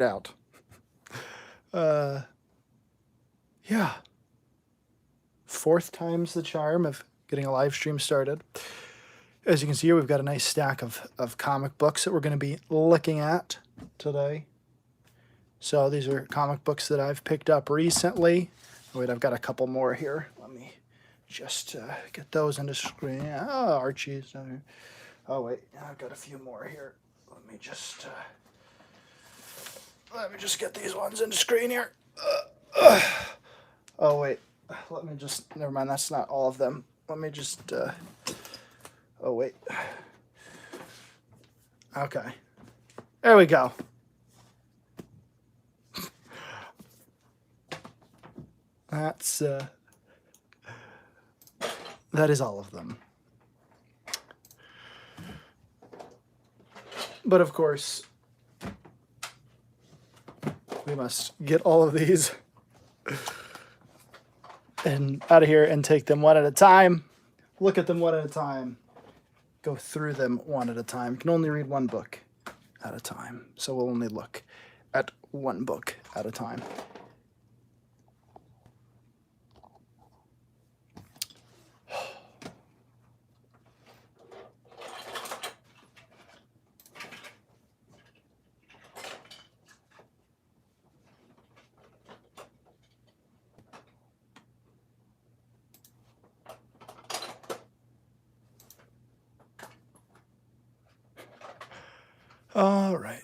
out. Yeah. 4th time's the charm of getting a live stream started. As you can see here, we've got a nice stack of comic books that we're going to be looking at today. So these are comic books that I've picked up recently. Wait, I've got a couple more here. Let me just get those into screen. Oh, Archie's down here. Oh, wait, I've got a few more here. Let me just get these ones into screen here. Oh, wait. Let me just, never mind, that's not all of them. Let me just, oh, wait. Okay. There we go. That's, that is all of them. But of course, we must get all of these and out of here and take them one at a time, look at them one at a time, go through them one at a time. You can only read one book at a time, so we'll only look at one book at a time. All right.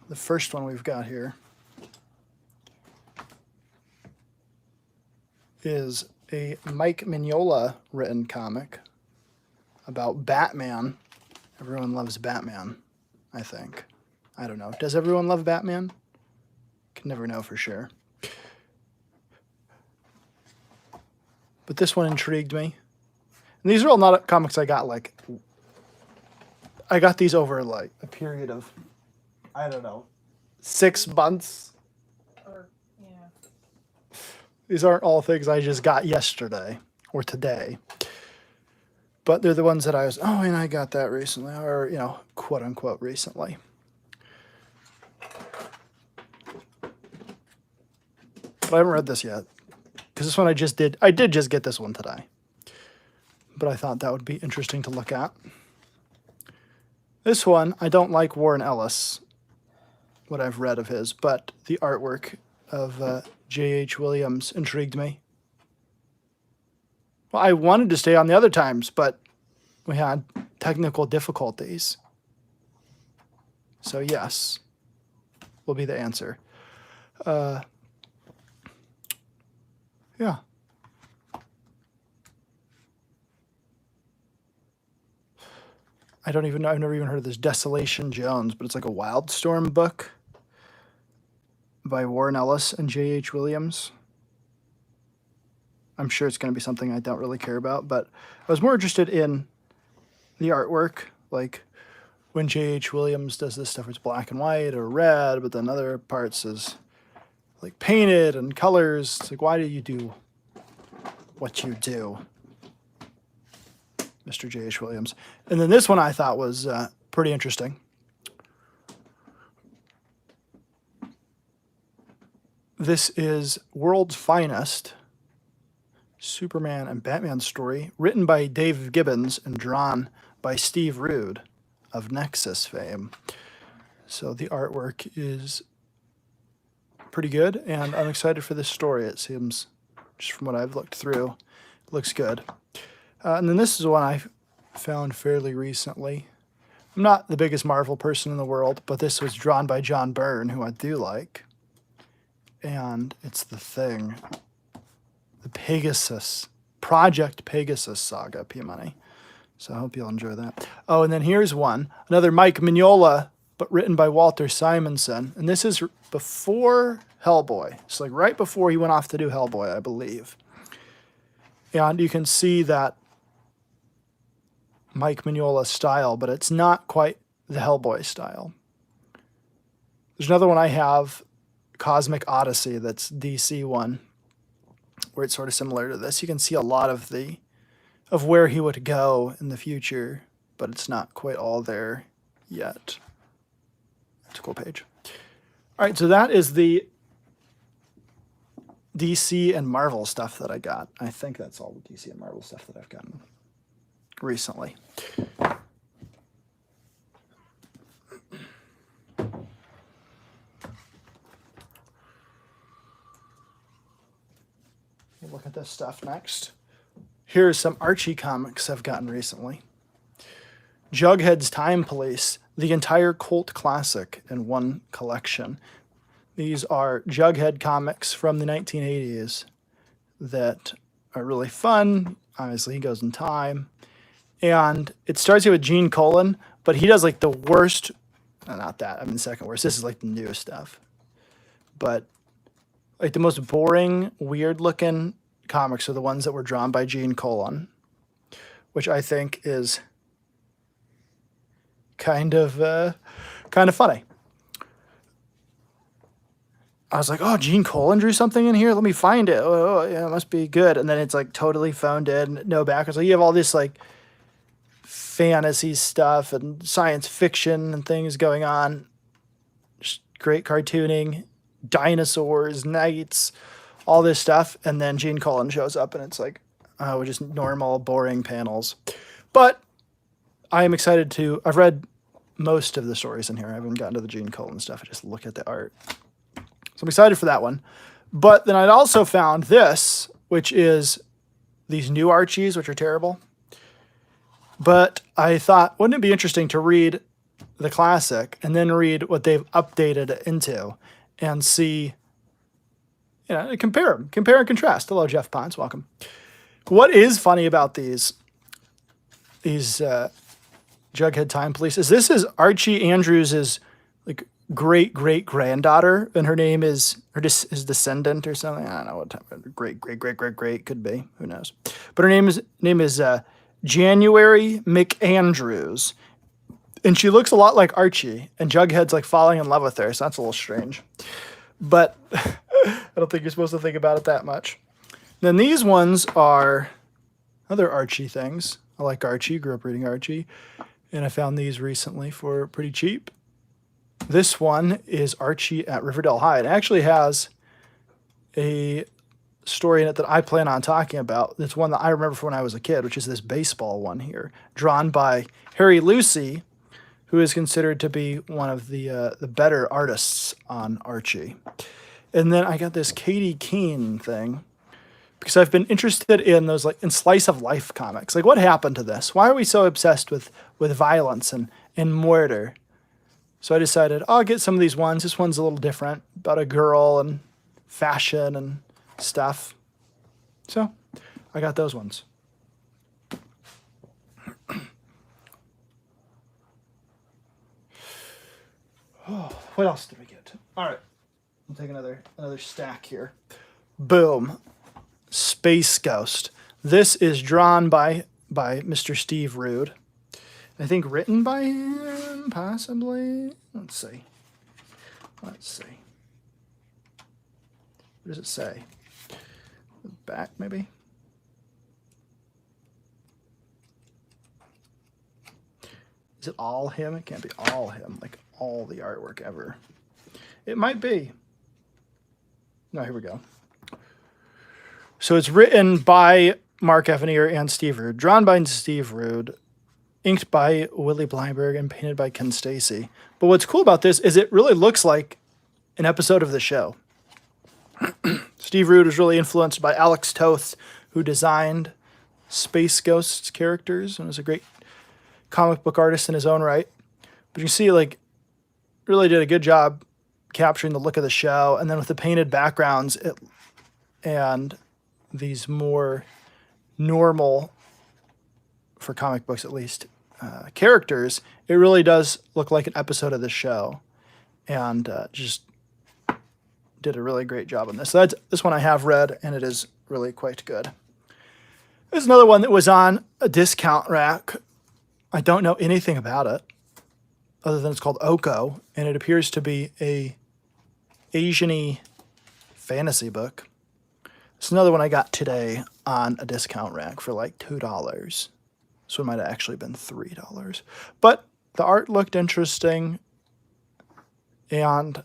The first one we've got here is a Mike Mignola written comic about Batman. Everyone loves Batman, I think. I don't know. Does everyone love Batman? Can never know for sure. But this one intrigued me. And these are all not comics I got, like, I got these over, like, a period of, I don't know, 6 months. Or, yeah. These aren't all things I just got yesterday or today. But they're the ones that I was, oh, and I got that recently, or, you know, quote unquote recently. But I haven't read this yet. Because this one I did just get this one today. But I thought that would be interesting to look at. This one, I don't like Warren Ellis, what I've read of his, but the artwork of J.H. Williams intrigued me. Well, I wanted to stay on the other times, but we had technical difficulties. So yes, will be the answer. Yeah. I don't even know. I've never even heard of this Desolation Jones, but it's like a Wildstorm book by Warren Ellis and J.H. Williams. I'm sure it's going to be something I don't really care about, but I was more interested in the artwork, like when J.H. Williams does this stuff, it's black and white or red, but then other parts is like painted and colors. It's like, why do you do what you do, Mr. J.H. Williams? And then this one I thought was pretty interesting. This is World's Finest, Superman and Batman story, written by Dave Gibbons and drawn by Steve Rude of Nexus fame. So the artwork is pretty good, and I'm excited for this story. It seems, just from what I've looked through, it looks good. And then this is one I found fairly recently. I'm not the biggest Marvel person in the world, but this was drawn by John Byrne, who I do like. And it's The Thing. The Pegasus, Project Pegasus saga, P-Money. So I hope you'll enjoy that. Oh, and then here's one, another Mike Mignola, but written by Walter Simonson. And this is before Hellboy. It's like right before he went off to do Hellboy, I believe. And you can see that Mike Manolas style, but it's not quite the Hellboy style. There's another one I have, Cosmic Odyssey, that's DC one, where it's sort of similar to this. You can see a lot of where he would go in the future, but it's not quite all there yet. That's a cool page. All right, so that is the DC and Marvel stuff that I got. I think that's all the DC and Marvel stuff that I've gotten recently. We'll look at this stuff next. Here's some Archie comics I've gotten recently. Jughead's Time Police, the entire cult classic in one collection. These are Jughead comics from the 1980s that are really fun. Obviously, he goes in time. And it starts here with Gene Colan, but he does like the worst, not that, I mean the second worst. This is like the newest stuff. But like the most boring, weird looking comics are the ones that were drawn by Gene Colan, which I think is kind of funny. I was like, oh, Gene Colan drew something in here? Let me find it. Oh, yeah, it must be good. And then it's like totally phoned in, no backers. Like you have all this like fantasy stuff and science fiction and things going on. Just great cartooning, dinosaurs, knights, all this stuff. And then Gene Colan shows up and it's like, oh, just normal, boring panels. But I am excited to, I've read most of the stories in here. I haven't gotten to the Gene Colan stuff. I just look at the art. So I'm excited for that one. But then I'd also found this, which is these new Archies, which are terrible. But I thought, wouldn't it be interesting to read the classic and then read what they've updated it into and see, you know, compare and contrast. Hello, Jeff Ponce, welcome. What is funny about these Jughead Time Police is this is Archie Andrews' like great granddaughter, and her name is his descendant or something. I don't know what time. Great could be. Who knows? But her name is January McAndrews, and she looks a lot like Archie. And Jughead's like falling in love with her, so that's a little strange. But I don't think you're supposed to think about it that much. Then these ones are other Archie things. I like Archie. Grew up reading Archie, and I found these recently for pretty cheap. This one is Archie at Riverdale High. It actually has a story in it that I plan on talking about. It's one that I remember from when I was a kid, which is this baseball one here, drawn by Harry Lucy, who is considered to be one of the better artists on Archie. And then I got this Katie Keene thing because I've been interested in those like in slice of life comics. Like what happened to this? Why are we so obsessed with violence and murder? So I decided I'll get some of these ones. This one's a little different, about a girl and fashion and stuff. So I got those ones. Oh, what else did we get? All right, I'll take another stack here. Boom, Space Ghost. This is drawn by Mr. Steve Rude. I think written by him, possibly. Let's see. What does it say? Back, maybe? Is it all him? It can't be all him, like all the artwork ever. It might be. No, here we go. So it's written by Mark Evanier and Steve Rude, drawn by Steve Rude, inked by Willie Bleinberg, and painted by Ken Stacy. But what's cool about this is it really looks like an episode of the show. Steve Rude was really influenced by Alex Toth, who designed Space Ghost's characters and was a great comic book artist in his own right. But you see, like, really did a good job capturing the look of the show, and then with the painted backgrounds and these more normal, for comic books at least, characters, it really does look like an episode of the show, and just did a really great job on this. So this one I have read, and it is really quite good. There's another one that was on a discount rack I don't know anything about it other than it's called Oko, and it appears to be a Asian-y fantasy book. It's another one I got today on a discount rack for like $2. So it might have actually been $3. But the art looked interesting, and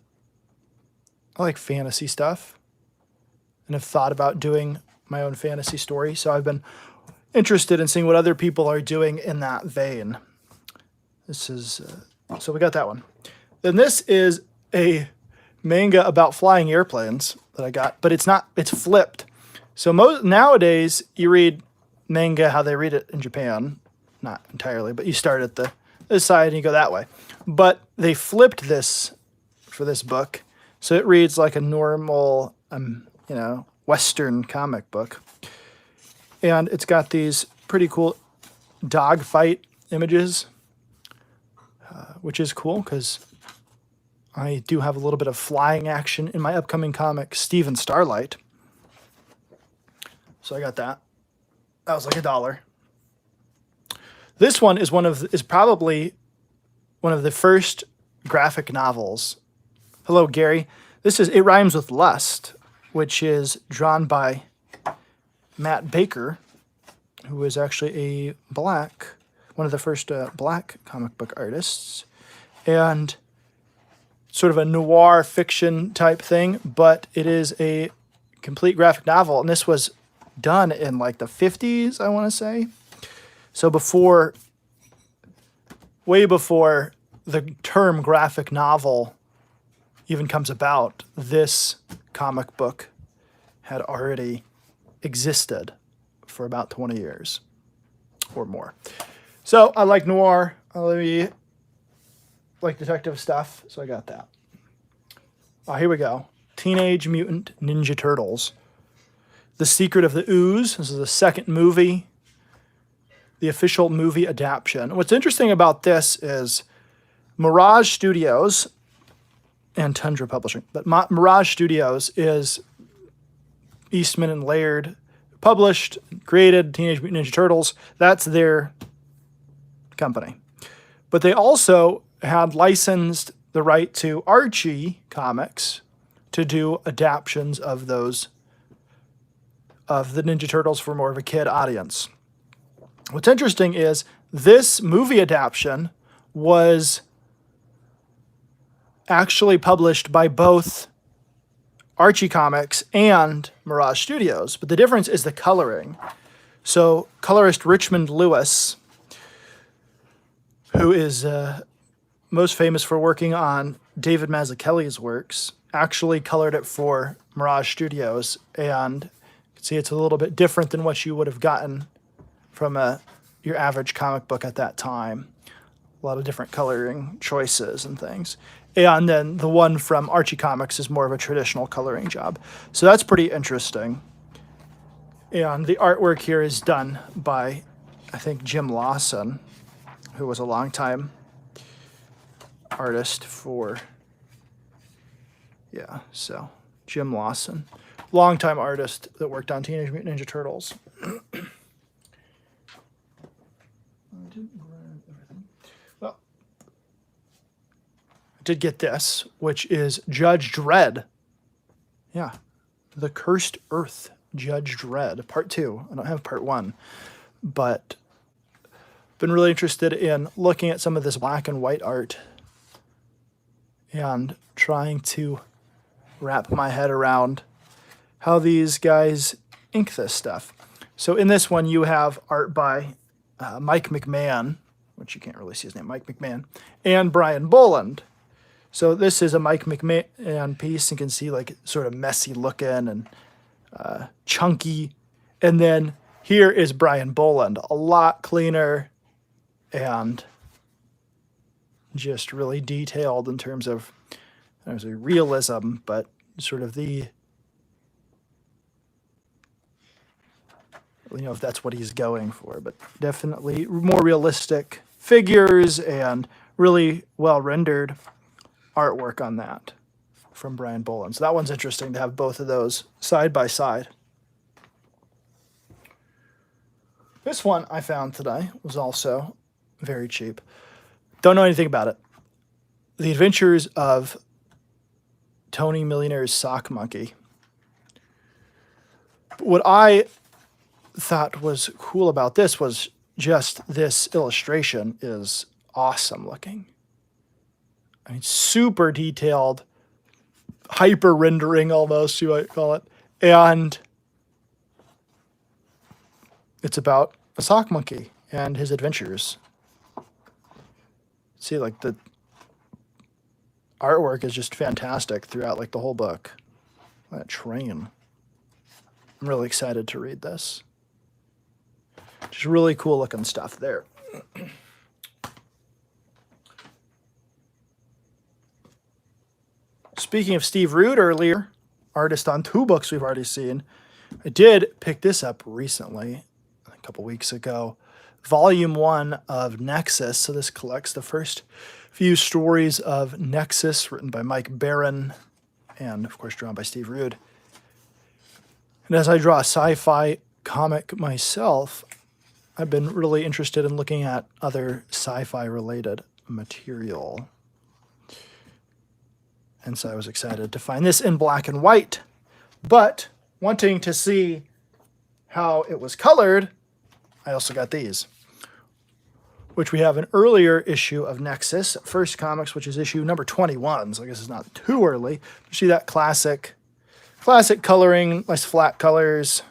I like fantasy stuff, and have thought about doing my own fantasy story. So I've been interested in seeing what other people are doing in that vein. This is, so we got that one. Then this is a manga about flying airplanes that I got, but it's not, it's flipped. So nowadays you read manga how they read it in Japan, not entirely, but you start at this side and you go that way. But they flipped this for this book, so it reads like a normal, Western comic book. And it's got these pretty cool dogfight images, which is cool because I do have a little bit of flying action in my upcoming comic, Steven Starlight. So I got that. That was like $1. This one is probably one of the first graphic novels. Hello, Gary. This is It Rhymes with Lust, which is drawn by Matt Baker, who is actually one of the first black comic book artists, and sort of a noir fiction type thing, but it is a complete graphic novel, and this was done in like the 50s, I want to say. So way before the term graphic novel even comes about, this comic book had already existed for about 20 years or more. So I like noir. I like detective stuff, so I got that. Here we go. Teenage Mutant Ninja Turtles. The Secret of the Ooze. This is the second movie, the official movie adaptation. What's interesting about this is Mirage Studios and Tundra Publishing, but Mirage Studios is Eastman and Laird published, created Teenage Mutant Ninja Turtles. That's their company. But they also had licensed the right to Archie comics to do adaptions of those, of the Ninja Turtles for more of a kid audience. What's interesting is this movie adaptation was actually published by both Archie Comics and Mirage Studios, but the difference is the coloring. So colorist Richmond Lewis, who is most famous for working on David Mazzucchelli's works, actually colored it for Mirage Studios, and you can see it's a little bit different than what you would have gotten from your average comic book at that time. A lot of different coloring choices and things. And then the one from Archie Comics is more of a traditional coloring job. So that's pretty interesting. And the artwork here is done by, I think, Jim Lawson, who was a longtime artist for, so Jim Lawson, longtime artist that worked on Teenage Mutant Ninja Turtles. Well, I did get this, which is Judge Dredd. Yeah, The Cursed Earth, Judge Dredd, Part 2. I don't have Part 1, but been really interested in looking at some of this black and white art and trying to wrap my head around how these guys ink this stuff. So in this one, you have art by Mike Mcmahon, which you can't really see his name, Mike Mcmahon, and Brian Boland. So this is a Mike Mcmahon piece. You can see like sort of messy looking and chunky. And then here is Brian Boland, a lot cleaner and just really detailed in terms of, I don't know, realism, but sort of the, if that's what he's going for, but definitely more realistic figures and really well rendered artwork on that from Brian Boland. So that one's interesting to have both of those side by side. This one I found today was also Very cheap. Don't know anything about it. The Adventures of Tony Millionaire's Sock Monkey. What I thought was cool about this was just this illustration is awesome looking. I mean, super detailed, hyper rendering almost, you might call it. And it's about a sock monkey and his adventures. See, like the artwork is just fantastic throughout like the whole book. That train. I'm really excited to read this. Just really cool looking stuff there. Speaking of Steve Rude earlier, artist on 2 books we've already seen, I did pick this up recently, a couple weeks ago. Volume 1 of Nexus. So this collects the first few stories of Nexus, written by Mike Mcmahon, and of course drawn by Steve Rude. And as I draw a sci-fi comic myself, I've been really interested in looking at other sci-fi related material. And so I was excited to find this in black and white, but wanting to see how it was colored, I also got these, which we have an earlier issue of Nexus, First Comics, which is issue number 21. So I guess it's not too early. You see that classic coloring, nice flat colors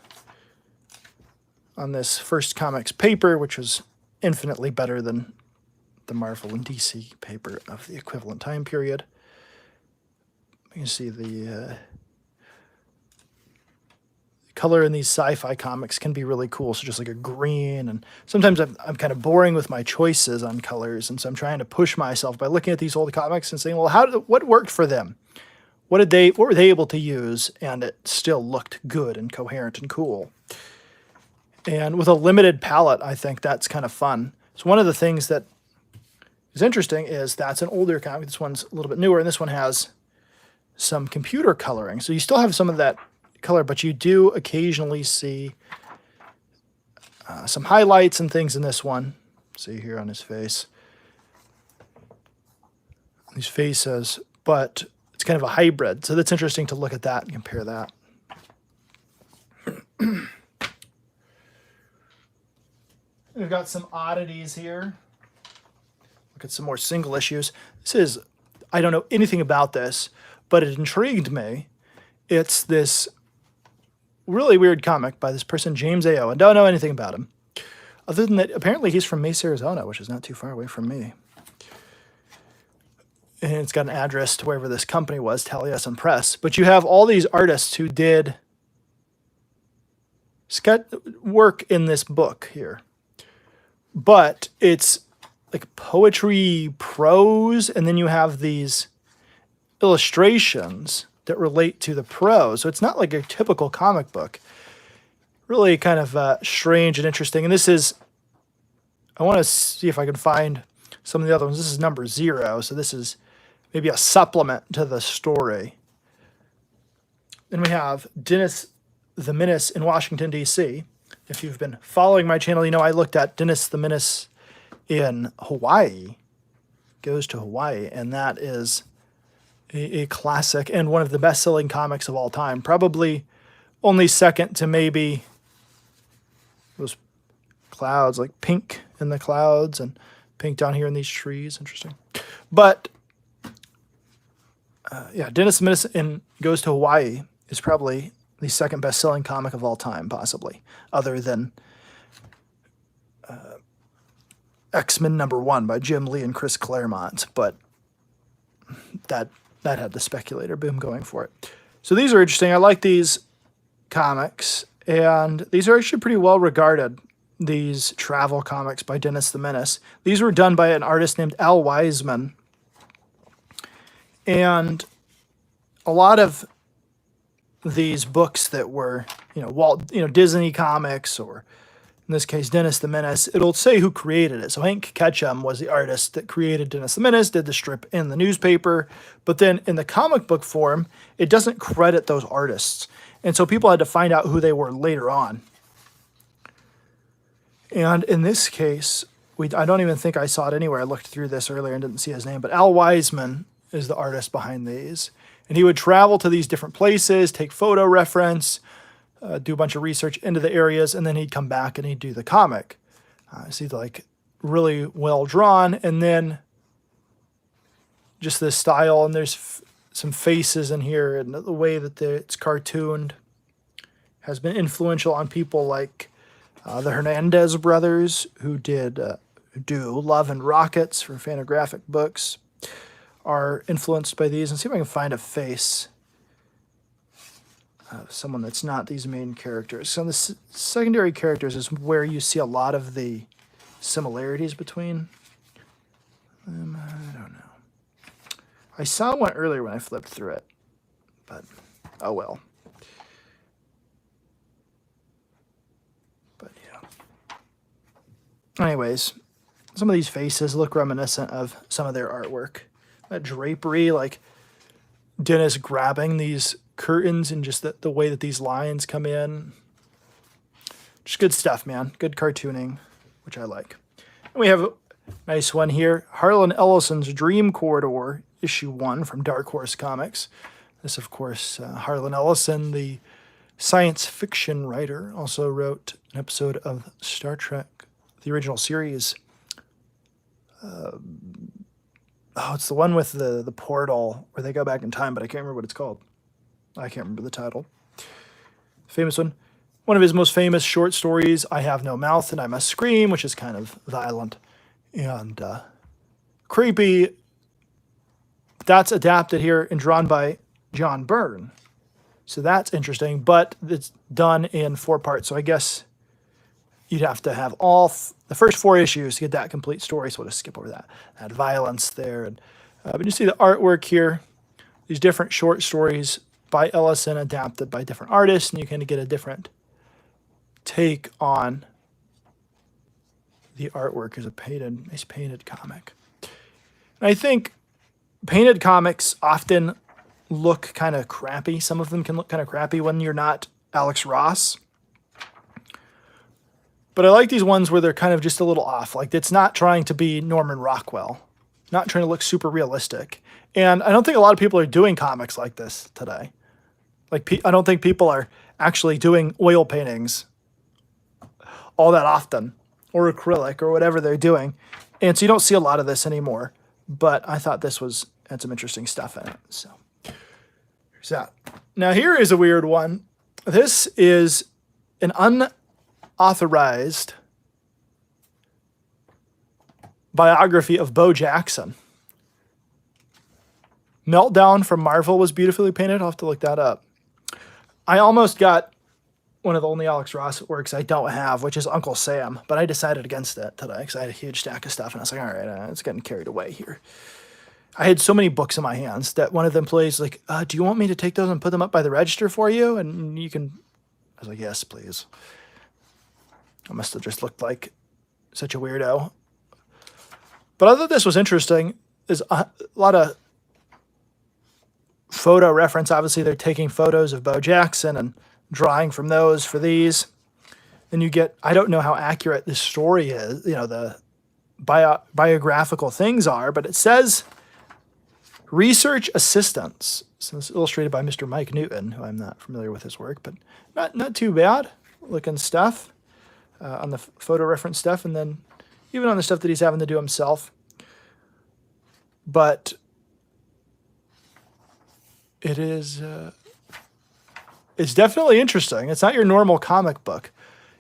on this First Comics paper, which was infinitely better than the Marvel and DC paper of the equivalent time period. You can see the color in these sci-fi comics can be really cool. So just like a green, and sometimes I'm kind of boring with my choices on colors, and so I'm trying to push myself by looking at these old comics and saying, well, what worked for them? What were they able to use, and it still looked good and coherent and cool. And with a limited palette, I think that's kind of fun. So one of the things that is interesting is that's an older comic. This one's a little bit newer, and this one has some computer coloring. So you still have some of that color, but you do occasionally see some highlights and things in this one. See here on his face. These faces, but it's kind of a hybrid. So that's interesting to look at that and compare that. We've got some oddities here. Look at some more single issues. I don't know anything about this, but it intrigued me. It's this really weird comic by this person, James A.O. I don't know anything about him. Other than that, apparently he's from Mesa, Arizona, which is not too far away from me. And it's got an address to wherever this company was, Taliesin Press. But you have all these artists who did work in this book here. But it's like poetry, prose, and then you have these illustrations that relate to the prose. So it's not like a typical comic book. Really kind of strange and interesting. And this is, I want to see if I can find some of the other ones. This is number 0. So this is maybe a supplement to the story. Then we have Dennis the Menace in Washington, D.C. If you've been following my channel, you know I looked at Dennis the Menace in Hawaii. Goes to Hawaii, and that is a classic and one of the best-selling comics of all time. Probably only second to maybe those clouds, like pink in the clouds and pink down here in these trees. Interesting. But, yeah, Dennis the Menace Goes to Hawaii is probably the second best-selling comic of all time, possibly, other than X-Men #1 by Jim Lee and Chris Claremont. But that had the speculator boom going for it. So these are interesting. I like these comics, and these are actually pretty well regarded, these travel comics by Dennis the Menace. These were done by an artist named Al Wiseman. And a lot of these books that were, Disney comics, or in this case, Dennis the Menace, it'll say who created it. So Hank Ketchum was the artist that created Dennis the Menace, did the strip in the newspaper, but then in the comic book form, it doesn't credit those artists. And so people had to find out who they were later on. And in this case, I don't even think I saw it anywhere. I looked through this earlier and didn't see his name, but Al Wiseman is the artist behind these. And he would travel to these different places, take photo reference, do a bunch of research into the areas, and then he'd come back and he'd do the comic. See, like really well drawn, and then just this style, and there's some faces in here, and the way that it's cartooned has been influential on people like the Hernandez brothers, who do Love and Rockets for Fantagraphic Books, are influenced by these. And see if I can find a face of someone that's not these main characters. So the secondary characters is where you see a lot of the similarities between them. I don't know. I saw one earlier when I flipped through it, but oh well. But yeah. Anyways, some of these faces look reminiscent of some of their artwork. That drapery, like Dennis grabbing these curtains and just the way that these lines come in. Just good stuff, man. Good cartooning, which I like. And we have a nice one here. Harlan Ellison's Dream Corridor, issue 1 from Dark Horse Comics. This, of course, Harlan Ellison, the science fiction writer, also wrote an episode of Star Trek, the original series. It's the one with the portal where they go back in time, but I can't remember what it's called. I can't remember the title. Famous one. One of his most famous short stories, I Have No Mouth and I Must Scream, which is kind of violent and creepy. That's adapted here and drawn by John Byrne. So that's interesting, but it's done in 4 parts. So I guess you'd have to have the first 4 issues to get that complete story. So we'll just skip over that. That violence there. And, but you see the artwork here. These different short stories by Ellison adapted by different artists, and you kind of get a different take on the artwork as a nice painted comic. And I think painted comics often look kind of crappy. Some of them can look kind of crappy when you're not Alex Ross. But I like these ones where they're kind of just a little off. Like, it's not trying to be Norman Rockwell, not trying to look super realistic. And I don't think a lot of people are doing comics like this today. Like, I don't think people are actually doing oil paintings all that often, or acrylic, or whatever they're doing. And so you don't see a lot of this anymore. But I thought this had some interesting stuff in it. So here's that. Now here is a weird one. This is an unauthorized biography of Bo Jackson. Meltdown from Marvel was beautifully painted. I'll have to look that up. I almost got one of the only Alex Ross works I don't have, which is Uncle Sam, but I decided against it today because I had a huge stack of stuff, and I was like, all right, it's getting carried away here. I had so many books in my hands that one of the employees was like, do you want me to take those and put them up by the register for you? And you can... I was like, yes, please. I must have just looked like such a weirdo. But I thought this was interesting. There's a lot of photo reference. Obviously, they're taking photos of Bo Jackson and drawing from those for these. Then you get, I don't know how accurate this story is, the biographical things are, but it says research assistants. So it's illustrated by Mr. Mike Newton, who I'm not familiar with his work, but not too bad looking stuff on the photo reference stuff, and then even on the stuff that he's having to do himself. But it is... it's definitely interesting. It's not your normal comic book.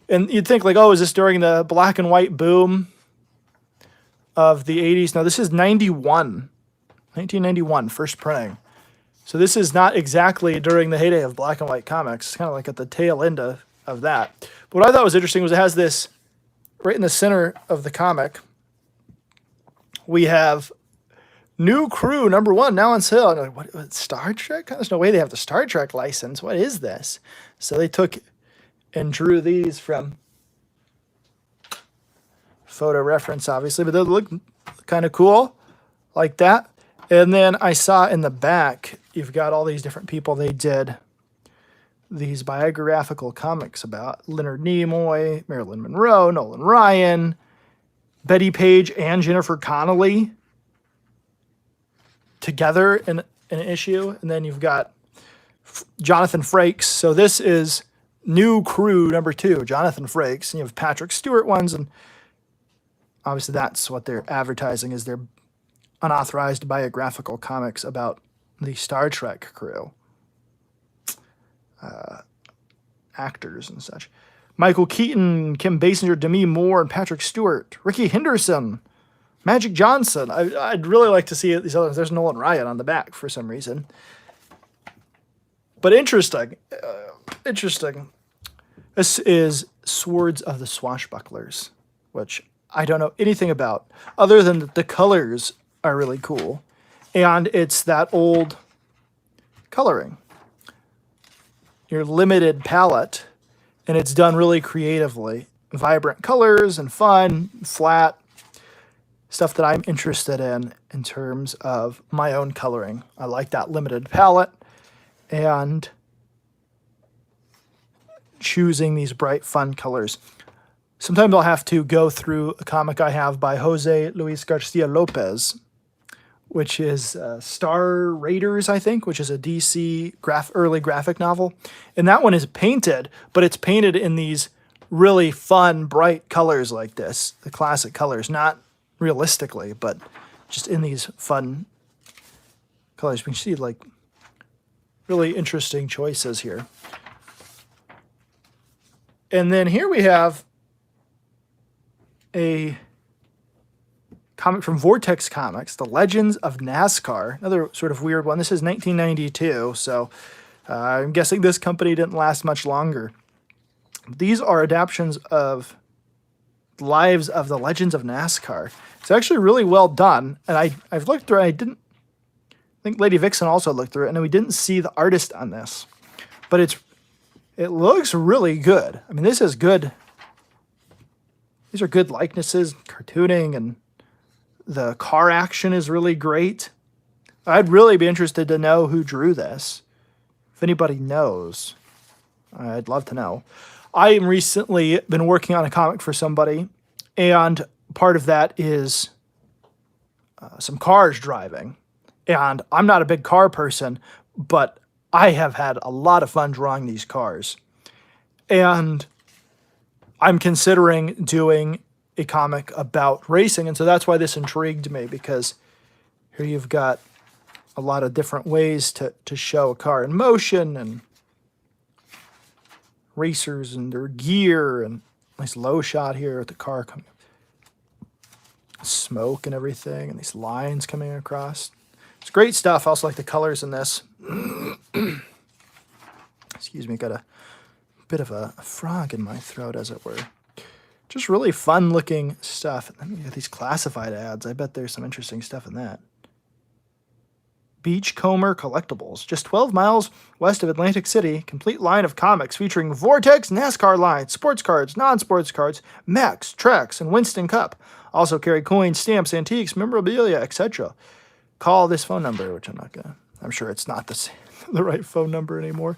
And you'd think like, oh, is this during the black and white boom of the 80s? No, this is 1991, first printing. So this is not exactly during the heyday of black and white comics. It's kind of like at the tail end of that. But what I thought was interesting was it has this, right in the center of the comic, we have new crew #1 now on sale. And I'm like, what, Star Trek? There's no way they have the Star Trek license. What is this? So they took and drew these from photo reference, obviously, but they look kind of cool like that. And then I saw in the back, you've got all these different people they did these biographical comics about. Leonard Nimoy, Marilyn Monroe, Nolan Ryan, Betty Page and Jennifer Connelly together in an issue. And then you've got Jonathan Frakes. So this is new crew number 2, Jonathan Frakes. And you have Patrick Stewart ones. And obviously that's what they're advertising, is their unauthorized biographical comics about the Star Trek crew. Actors and such. Michael Keaton, Kim Basinger, Demi Moore, and Patrick Stewart. Ricky Henderson, Magic Johnson. I'd really like to see these others. There's Nolan Ryan on the back for some reason. But interesting. Interesting. This is Swords of the Swashbucklers, which I don't know anything about, other than that the colors are really cool. And it's that old coloring. Your limited palette, and it's done really creatively. Vibrant colors and fun, flat, stuff that I'm interested in terms of my own coloring. I like that limited palette and choosing these bright, fun colors. Sometimes I'll have to go through a comic I have by Jose Luis Garcia Lopez, which is Star Raiders, I think, which is a DC early graphic novel. And that one is painted, but it's painted in these really fun, bright colors like this, the classic colors, not realistically, but just in these fun colors. You can see like really interesting choices here. And then here we have a comic from Vortex Comics, The Legends of NASCAR. Another sort of weird one. This is 1992, so I'm guessing this company didn't last much longer. These are adaptations of Lives of the Legends of NASCAR. It's actually really well done, and I've looked through it. I think Lady Vixen also looked through it, and we didn't see the artist on this. But it looks really good. I mean, this is good. These are good likenesses, cartooning, and the car action is really great. I'd really be interested to know who drew this. If anybody knows, I'd love to know. I recently been working on a comic for somebody, and part of that is some cars driving. And I'm not a big car person, but I have had a lot of fun drawing these cars. And I'm considering doing a comic about racing, and so that's why this intrigued me, because here you've got a lot of different ways to show a car in motion, and racers and their gear, and nice low shot here with the car coming, smoke and everything, and these lines coming across. It's great stuff. I also like the colors in this. Excuse me, got a bit of a frog in my throat, as it were. Just really fun looking stuff. And then we got these classified ads. I bet there's some interesting stuff in that. Beachcomber Collectibles. Just 12 miles west of Atlantic City. Complete line of comics featuring Vortex, NASCAR lines, sports cards, non-sports cards, Max, Trex, and Winston Cup. Also carry coins, stamps, antiques, memorabilia, etc. Call this phone number, which I'm sure it's not the right phone number anymore.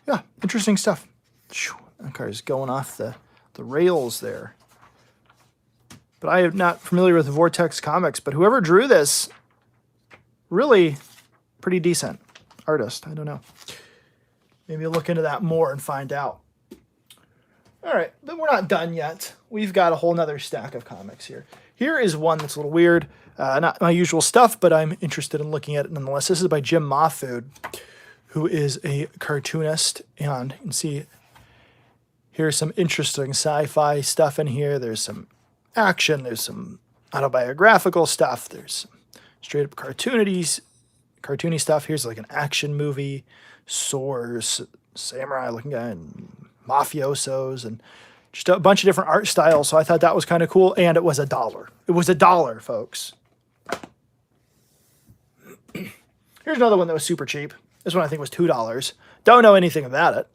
Yeah, interesting stuff. That car is going off the rails there. But I am not familiar with Vortex Comics, but whoever drew this, really pretty decent artist. I don't know. Maybe look into that more and find out. All right, but we're not done yet. We've got a whole nother stack of comics here. Here is one that's a little weird. Not my usual stuff, but I'm interested in looking at it nonetheless. This is by Jim Mahfood, who is a cartoonist, and you can see here's some interesting sci-fi stuff in here. There's some action, there's some autobiographical stuff, there's some straight up cartoony stuff. Here's like an action movie, swords, samurai looking guy, and mafiosos, and just a bunch of different art styles. So I thought that was kind of cool, and it was $1. It was $1, folks. Here's another one that was super cheap. This one I think was $2. Don't know anything about it.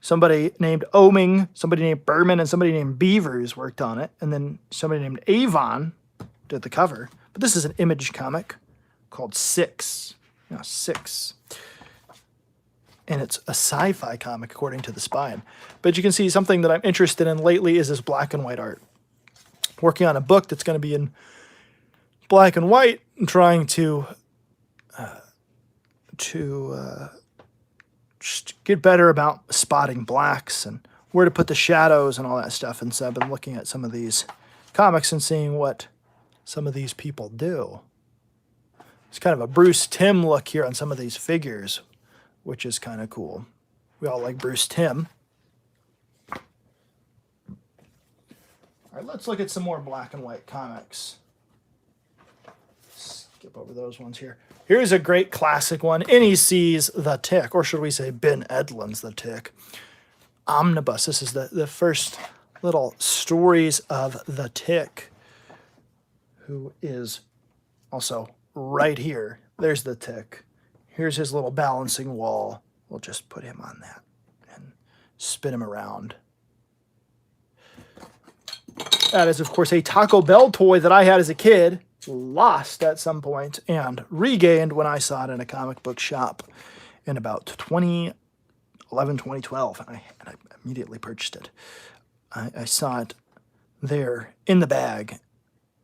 Somebody named Oming, somebody named Berman, and somebody named Beavers worked on it. And then somebody named Avon did the cover. But this is an Image comic called Six. Yeah, Six. and it's a sci-fi comic according to the spine. But you can see something that I'm interested in lately is this black and white art. Working on a book that's going to be in black and white and trying to just get better about spotting blacks and where to put the shadows and all that stuff. And so I've been looking at some of these comics and seeing what some of these people do. It's kind of a Bruce Timm look here on some of these figures, which is kind of cool. We all like Bruce Timm. All right, let's look at some more black and white comics. Skip over those ones here. Here's a great classic one. NEC's The Tick, or should we say Ben Edlund's The Tick. Omnibus. This is the first little stories of The Tick, who is also right here. There's The Tick. Here's his little balancing wall. We'll just put him on that and spin him around. That is, of course, a Taco Bell toy that I had as a kid, lost at some point, and regained when I saw it in a comic book shop in about 2011, 2012. And I immediately purchased it. I saw it there in the bag,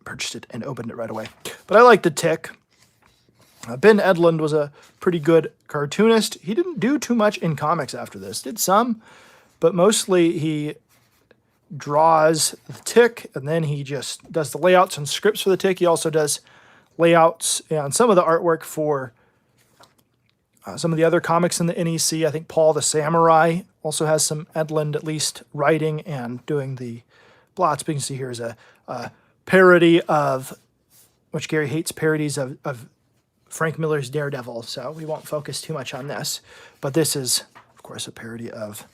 purchased it, and opened it right away. But I like The Tick. Ben Edlund was a pretty good cartoonist. He didn't do too much in comics after this. Did some, but mostly he draws The Tick, and then he just does the layouts and scripts for The Tick. He also does layouts and some of the artwork for some of the other comics in the NEC. I think Paul the Samurai also has some Edlund, at least writing and doing the blots. But you can see here is a parody of, which Gary hates parodies of Frank Miller's Daredevil, so we won't focus too much on this. But this is, of course, a parody of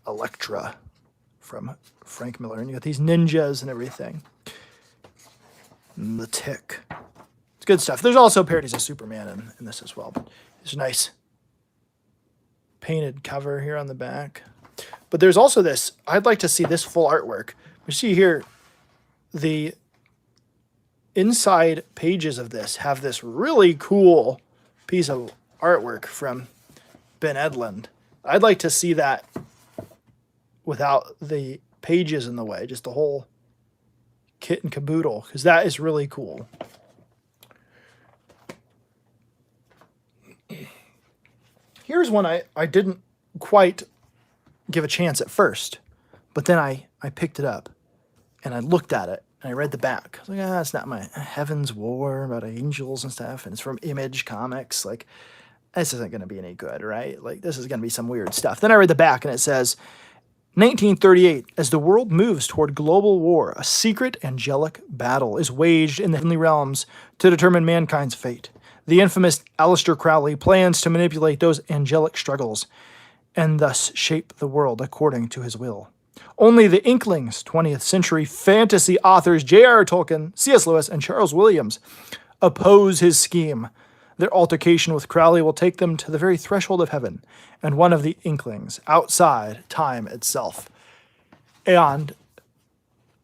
Elektra from Frank Miller. And you got these ninjas and everything. And The Tick. It's good stuff. There's also parodies of Superman in this as well. But there's a nice painted cover here on the back. But there's also this, I'd like to see this full artwork. You see here, the inside pages of this have this really cool piece of artwork from Ben Edlund. I'd like to see that without the pages in the way, just the whole kit and caboodle, because that is really cool. Here's one I didn't quite give a chance at first, but then I picked it up and I looked at it and I read the back. I was like, it's not my Heaven's War about angels and stuff, and it's from Image Comics. Like, this isn't going to be any good, right? Like, this is going to be some weird stuff. Then I read the back and it says, 1938, as the world moves toward global war, a secret angelic battle is waged in the heavenly realms to determine mankind's fate. The infamous Aleister Crowley plans to manipulate those angelic struggles and thus shape the world according to his will. Only the Inklings, 20th century fantasy authors J.R. Tolkien, C.S. Lewis, and Charles Williams oppose his scheme. Their altercation with Crowley will take them to the very threshold of heaven, and one of the Inklings outside time itself. And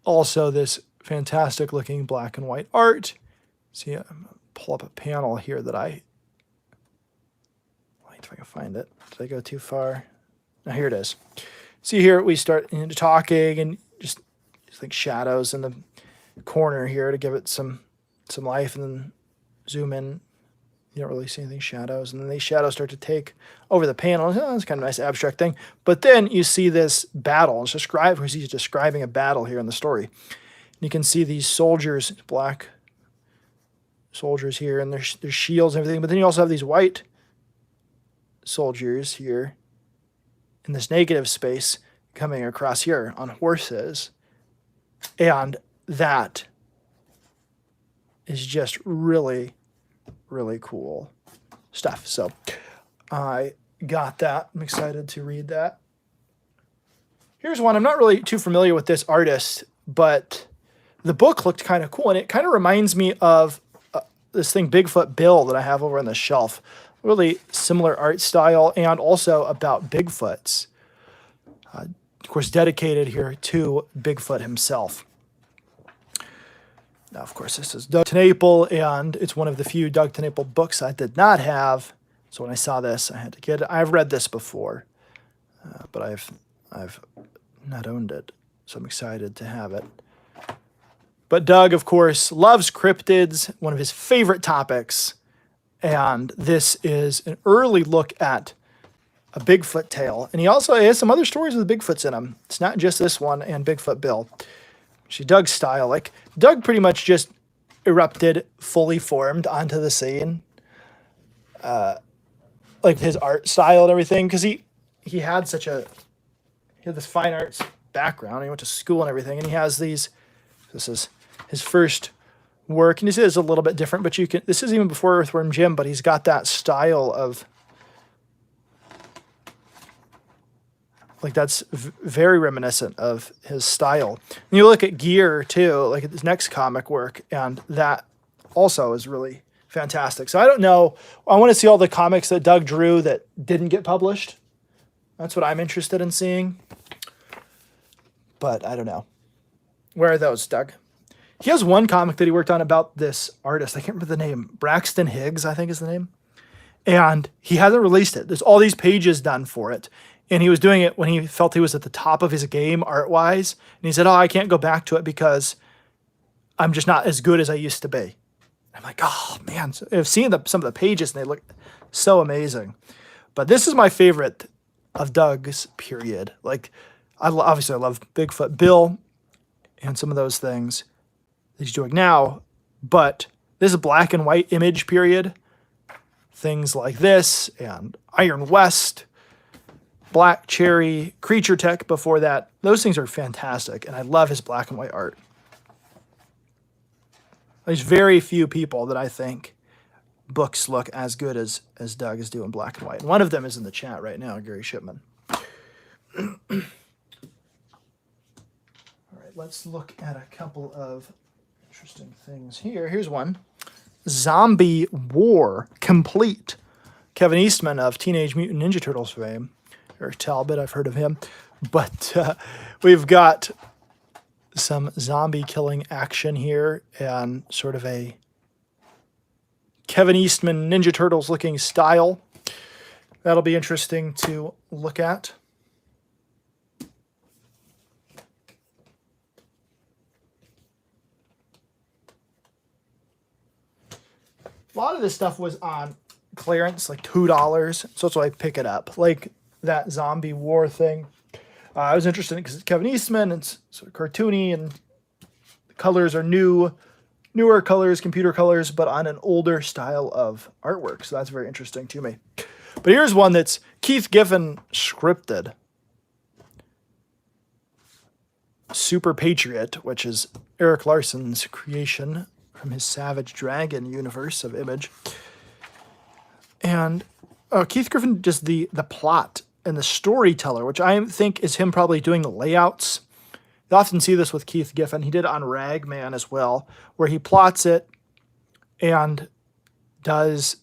also this fantastic looking black and white art. See, I'm going to pull up a panel here that I wait if I can find it. Did I go too far? Now here it is. See here we start talking and just like shadows in the corner here to give it some life, and then zoom in. You don't really see anything shadows, and then these shadows start to take over the panel. Oh, it's kind of a nice abstract thing. But then you see this battle. It's he's describing a battle here in the story. And you can see these soldiers, black soldiers here, and their shields and everything. But then you also have these white soldiers here in this negative space coming across here on horses. And that is just really, really cool stuff. So I got that. I'm excited to read that. Here's one. I'm not really too familiar with this artist, but the book looked kind of cool, and it kind of reminds me of this thing Bigfoot Bill that I have over on the shelf. Really similar art style, and also about Bigfoots. Of course, dedicated here to Bigfoot himself. Now, of course, this is Doug TenNapel, and it's one of the few Doug TenNapel books I did not have. So when I saw this, I had to get it. I've read this before, but I've not owned it, so I'm excited to have it. But Doug, of course, loves cryptids, one of his favorite topics, and this is an early look at a Bigfoot tale. And he also has some other stories with Bigfoots in them. It's not just this one and Bigfoot Bill. She Doug's style. Like, Doug pretty much just erupted, fully formed onto the scene. Like his art style and everything, because he had this fine arts background. He went to school and everything, and he has these. This is his first work, and this is a little bit different, but this is even before Earthworm Jim, but he's got that style of. Like, that's very reminiscent of his style. And you look at Gear, too, like at his next comic work, and that also is really fantastic. So I don't know. I want to see all the comics that Doug drew that didn't get published. That's what I'm interested in seeing. But I don't know. Where are those, Doug? He has one comic that he worked on about this artist. I can't remember the name. Braxton Higgs, I think is the name. And he hasn't released it. There's all these pages done for it. And he was doing it when he felt he was at the top of his game art-wise. And he said, I can't go back to it because I'm just not as good as I used to be. I'm like, oh, man. So I've seen some of the pages, and they look so amazing. But this is my favorite of Doug's period. Like, obviously, I love Bigfoot Bill and some of those things that he's doing now. But this is black and white Image period. Things like this and Iron West, Black Cherry, Creature Tech before that. Those things are fantastic, and I love his black and white art. There's very few people that I think books look as good as Doug is doing black and white. And one of them is in the chat right now, Gary Shipman. All right, let's look at a couple of interesting things here. Here's one. Zombie War Complete. Kevin Eastman of Teenage Mutant Ninja Turtles fame. Eric Talbot, I've heard of him. But we've got some zombie killing action here and sort of a Kevin Eastman Ninja Turtles looking style. That'll be interesting to look at. A lot of this stuff was on clearance, like $2, so that's why I pick it up. Like that zombie war thing. I was interested because it's Kevin Eastman, it's sort of cartoony, and the colors are newer colors, computer colors, but on an older style of artwork. So that's very interesting to me. But here's one that's Keith Giffen scripted. Super Patriot, which is Eric Larson's creation from his Savage Dragon universe of Image. And Keith Giffen does the plot and the storyteller, which I think is him probably doing the layouts. You often see this with Keith Giffen. He did it on Ragman as well, where he plots it and does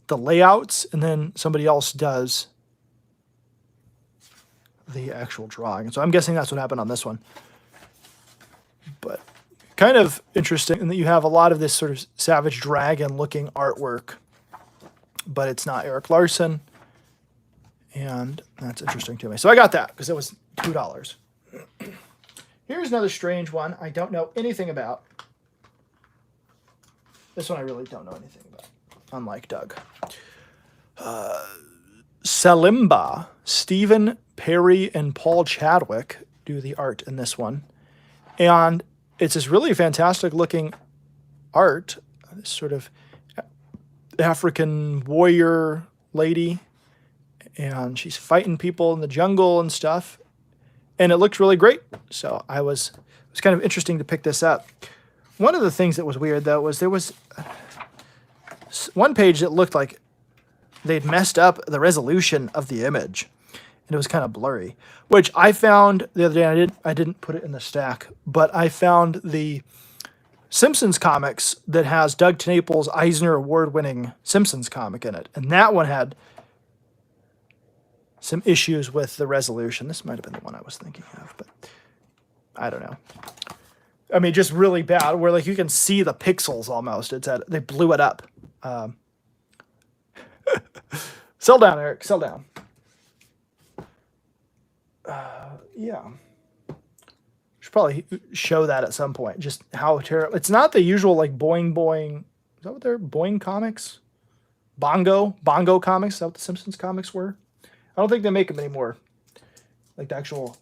the layouts, and then somebody else does the actual drawing. And so I'm guessing that's what happened on this one. But kind of interesting in that you have a lot of this sort of Savage Dragon looking artwork, but it's not Eric Larson. And that's interesting to me. So I got that because it was $2. Here's another strange one I don't know anything about. This one I really don't know anything about, unlike Doug. Salimba. Stephen Perry and Paul Chadwick do the art in this one. And it's this really fantastic looking art. This sort of African warrior lady. And she's fighting people in the jungle and stuff. And it looked really great. So it was kind of interesting to pick this up. One of the things that was weird, though, was there was one page that looked like they'd messed up the resolution of the image. And it was kind of blurry. Which I found the other day, I didn't put it in the stack, but I found the Simpsons comics that has Doug TenNapel's Eisner Award-winning Simpsons comic in it. And that one had some issues with the resolution. This might have been the one I was thinking of, but I don't know. I mean, just really bad, where like you can see the pixels almost. They blew it up. Settle down, Eric. Settle down. Yeah. Should probably show that at some point. Just how terrible. It's not the usual like boing boing. Is that what they're boing comics? Bongo comics. Is that what the Simpsons comics were? I don't think they make them anymore. Like the actual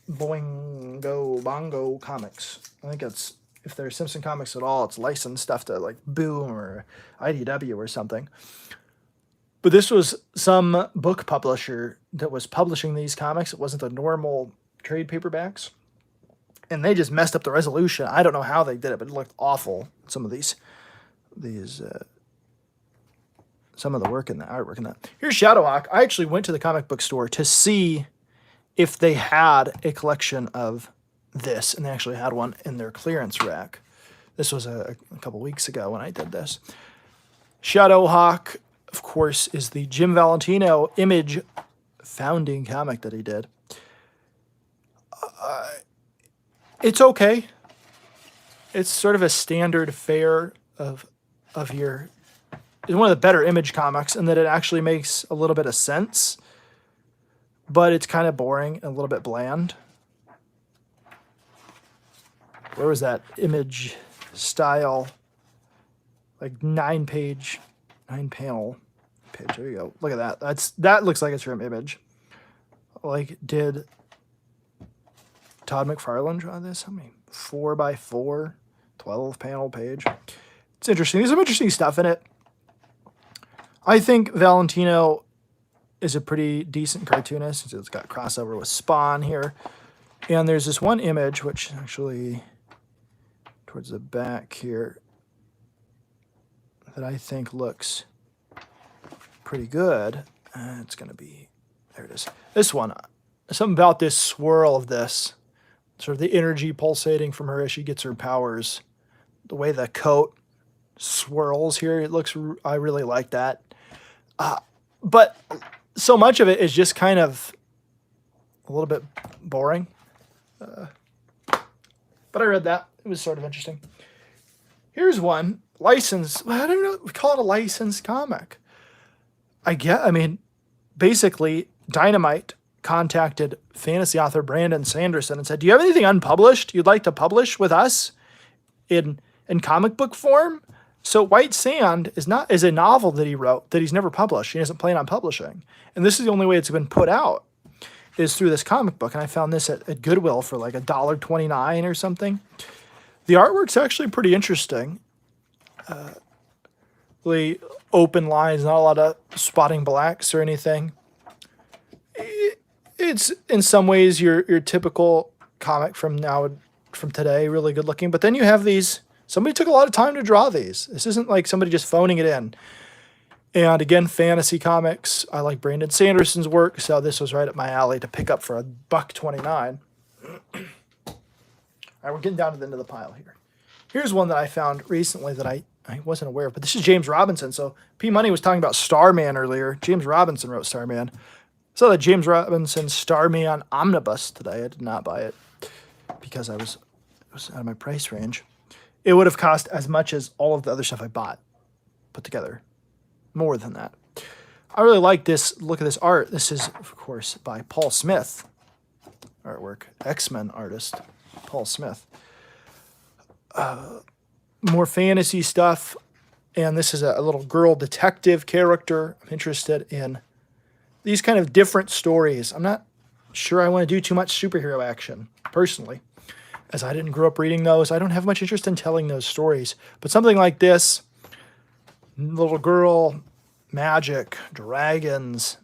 bongo comics. I think it's, if they're Simpson comics at all, it's licensed stuff to like Boom or IDW or something. But this was some book publisher that was publishing these comics. It wasn't the normal trade paperbacks. And they just messed up the resolution. I don't know how they did it, but it looked awful. Some of some of the work in the artwork in that. Here's Shadowhawk. I actually went to the comic book store to see if they had a collection of this, and they actually had one in their clearance rack. This was a couple weeks ago when I did this. Shadowhawk, of course, is the Jim Valentino Image founding comic that he did. It's okay. It's sort of a standard fare of your... It's one of the better Image comics in that it actually makes a little bit of sense, but it's kind of boring and a little bit bland. Where was that Image style, like 9 panel page? There you go. Look at that. That looks like it's from Image. Like, did Todd McFarlane draw this? How many? 4x4, 12 panel page. It's interesting. There's some interesting stuff in it. I think Valentino is a pretty decent cartoonist. It's got crossover with Spawn here. And there's this one image, which actually towards the back here, that I think looks pretty good. It's going to be, there it is. This one, something about this swirl of this, sort of the energy pulsating from her as she gets her powers. The way the coat swirls here, it looks, I really like that. But so much of it is just kind of a little bit boring. But I read that. It was sort of interesting. Here's one. Licensed. I don't know. We call it a licensed comic. I mean, basically, Dynamite contacted fantasy author Brandon Sanderson and said, do you have anything unpublished you'd like to publish with us in comic book form? So White Sand is a novel that he wrote that he's never published. He doesn't plan on publishing. And this is the only way it's been put out, is through this comic book. And I found this at Goodwill for like $1.29 or something. The artwork's actually pretty interesting. Really open lines, not a lot of spotting blacks or anything. It's in some ways your typical comic from today, really good looking. But then you have these. Somebody took a lot of time to draw these. This isn't like somebody just phoning it in. And again, fantasy comics. I like Brandon Sanderson's work, so this was right up my alley to pick up for $1.29. All right, we're getting down to the end of the pile here. Here's one that I found recently that I wasn't aware of, but this is James Robinson. So P Money was talking about Starman earlier. James Robinson wrote Starman. Saw that James Robinson Starman Omnibus today. I did not buy it because it was out of my price range. It would have cost as much as all of the other stuff I bought put together. More than that. I really like this. Look at this art. This is, of course, by Paul Smith. Artwork. X-Men artist. Paul Smith. More fantasy stuff. And this is a little girl detective character. I'm interested in these kind of different stories. I'm not sure I want to do too much superhero action, personally, as I didn't grow up reading those. I don't have much interest in telling those stories. But something like this, little girl, magic, dragons,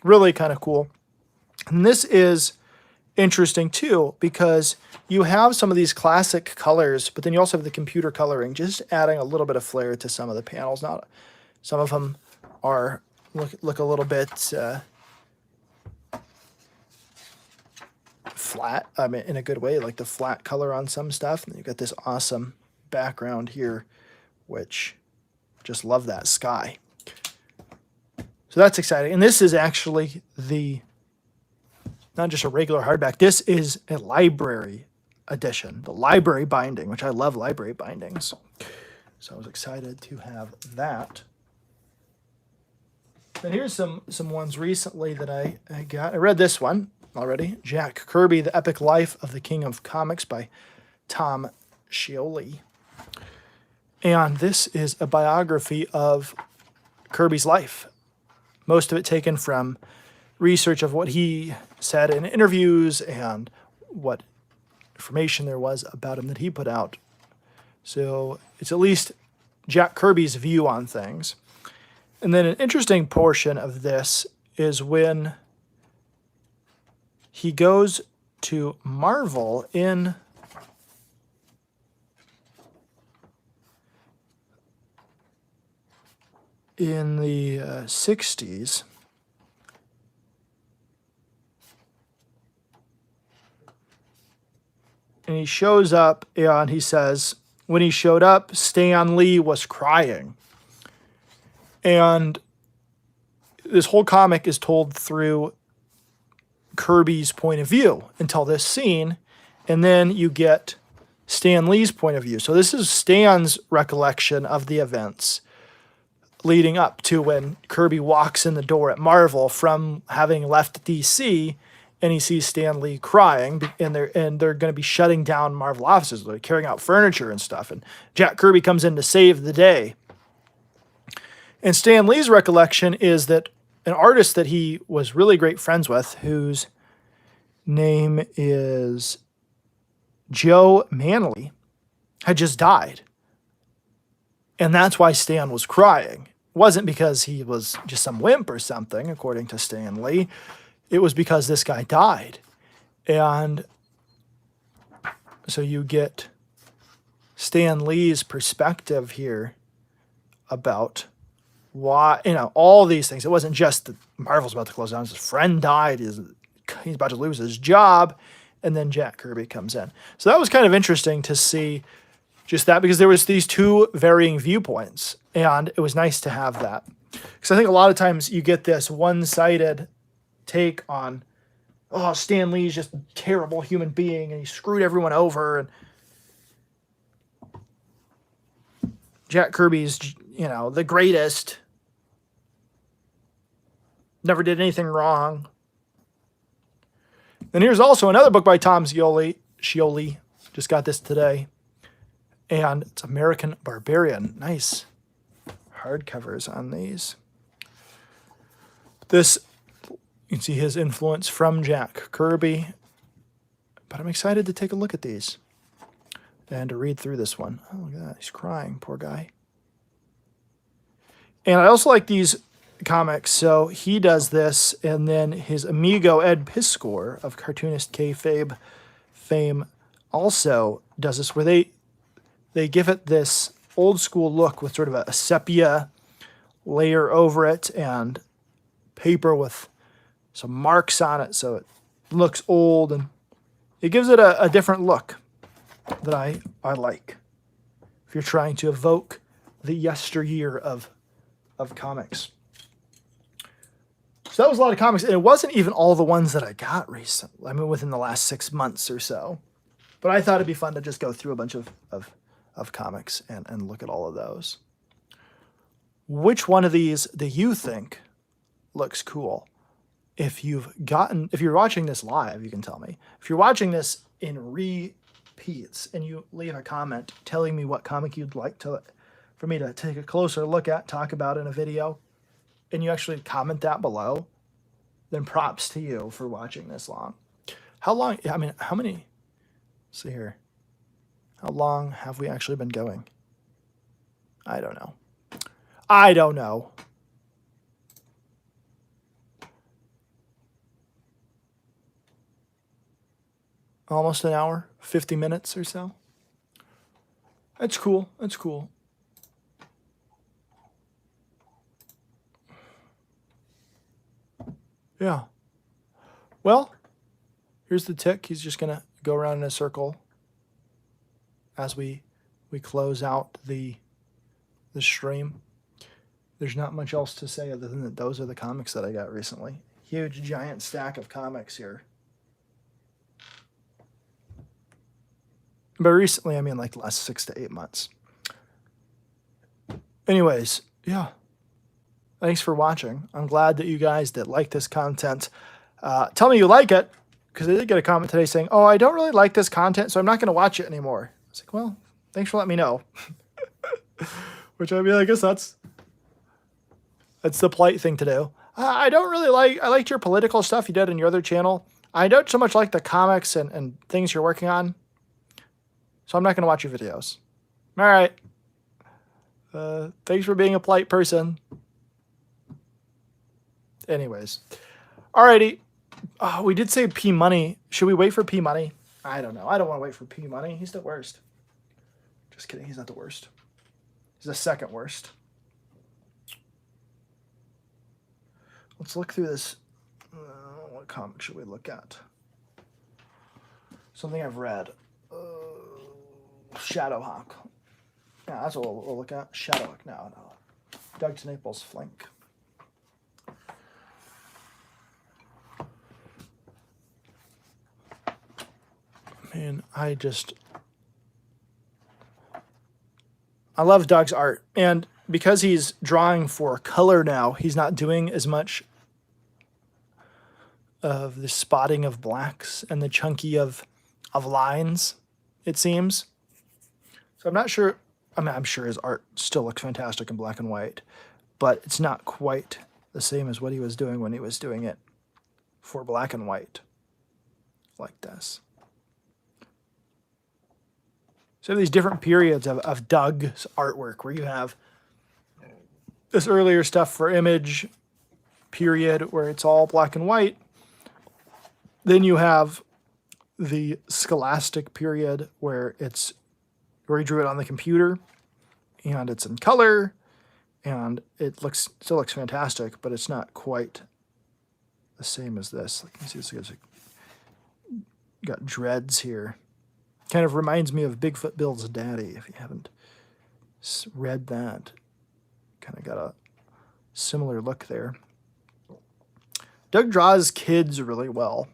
really kind of cool. And this is interesting too, because you have some of these classic colors, but then you also have the computer coloring, just adding a little bit of flair to some of the panels. Not some of them are look a little bit flat. I mean, in a good way, like the flat color on some stuff. And you've got this awesome background here, which just love that sky. So that's exciting. And this is actually the not just a regular hardback. This is a library edition, the library binding, which I love library bindings. So I was excited to have that. And here's some ones recently that I got. I read this one already. Jack Kirby, The Epic Life of the King of Comics by Tom Scioli. And this is a biography of Kirby's life. Most of it taken from research of what he said in interviews and what information there was about him that he put out. So it's at least Jack Kirby's view on things. And then an interesting portion of this is when he goes to Marvel in the 60s. And he shows up and he says, when he showed up, Stan Lee was crying. And this whole comic is told through Kirby's point of view until this scene. And then you get Stan Lee's point of view. So this is Stan's recollection of the events leading up to when Kirby walks in the door at Marvel from having left DC, and he sees Stan Lee crying, and they're going to be shutting down Marvel offices. They're carrying out furniture and stuff. And Jack Kirby comes in to save the day. And Stan Lee's recollection is that an artist that he was really great friends with, whose name is Joe Manley, had just died. And that's why Stan was crying. It wasn't because he was just some wimp or something, according to Stan Lee. It was because this guy died. And so you get Stan Lee's perspective here about why, all these things. It wasn't just that Marvel's about to close down. His friend died. He's about to lose his job. And then Jack Kirby comes in. So that was kind of interesting to see just that, because there was these two varying viewpoints. And it was nice to have that. Because I think a lot of times you get this one-sided take on, oh, Stan Lee's just a terrible human being and he screwed everyone over. And Jack Kirby's, the greatest. Never did anything wrong. And here's also another book by Tom Scioli. Just got this today. And it's American Barbarian. Nice hardcovers on these. This, you can see his influence from Jack Kirby. But I'm excited to take a look at these and to read through this one. Oh, look at that. He's crying, poor guy. And I also like these comics. So he does this, and then his amigo Ed Piskor of Cartoonist Kayfabe fame also does this, where they give it this old school look with sort of a sepia layer over it and paper with some marks on it, so it looks old, and it gives it a different look that I like. If you're trying to evoke the yesteryear of comics. So that was a lot of comics, and it wasn't even all the ones that I got recently. I mean, within the last 6 months or so. But I thought it'd be fun to just go through a bunch of comics and look at all of those. Which one of these do you think looks cool? If you're watching this live, you can tell me. If you're watching this in repeats and you leave a comment telling me what comic you'd like for me to take a closer look at, talk about in a video, and you actually comment that below, then props to you for watching this long. How long, how many, let's see here. How long have we actually been going? I don't know. Almost an hour, 50 minutes or so. That's cool. Yeah. Well, here's the tick. He's just going to go around in a circle as we close out the stream. There's not much else to say other than that those are the comics that I got recently. Huge, giant stack of comics here. But recently, I mean like the last 6 to 8 months. Anyways, yeah. Thanks for watching. I'm glad that you guys that like this content. Tell me you like it, because I did get a comment today saying, oh, I don't really like this content, so I'm not going to watch it anymore. I was like, well, thanks for letting me know. Which I mean, I guess that's the polite thing to do. I don't really like, I liked your political stuff you did on your other channel. I don't so much like the comics and things you're working on. So I'm not going to watch your videos. All right. Thanks for being a polite person. Anyways. Alrighty. We did say P Money. Should we wait for P Money? I don't know. I don't want to wait for P Money. He's the worst. Just kidding. He's not the worst. He's the second worst. Let's look through this. What comic should we look at? Something I've read. Shadowhawk. Yeah, that's what we'll look at. Shadowhawk. No. Doug Naples' Flink. Man, I love Doug's art. And because he's drawing for color now, he's not doing as much of the spotting of blacks and the chunky of lines, it seems. So I'm not sure. I mean, I'm sure his art still looks fantastic in black and white, but it's not quite the same as what he was doing when he was doing it for black and white like this. So these different periods of Doug's artwork where you have this earlier stuff for Image period where it's all black and white. Then you have the Scholastic period where he drew it on the computer and it's in color and it still looks fantastic, but it's not quite the same as this. Like, you see, it's got dreads here. Kind of reminds me of Bigfoot Bill's daddy, if you haven't read that. Kind of got a similar look there. Doug draws kids really well.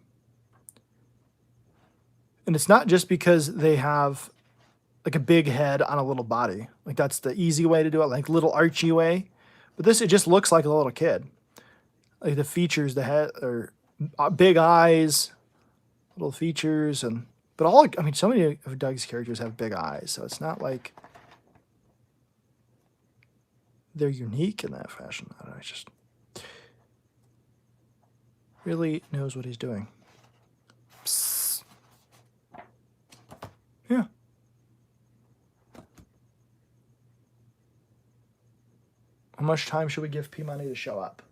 And it's not just because they have like a big head on a little body. Like that's the easy way to do it, like little Archie way. But this, it just looks like a little kid. Like the features, the head, or big eyes, little features, but so many of Doug's characters have big eyes, so it's not like they're unique in that fashion. I don't know, he just really knows what he's doing. Psst. Yeah. How much time should we give P Money to show up?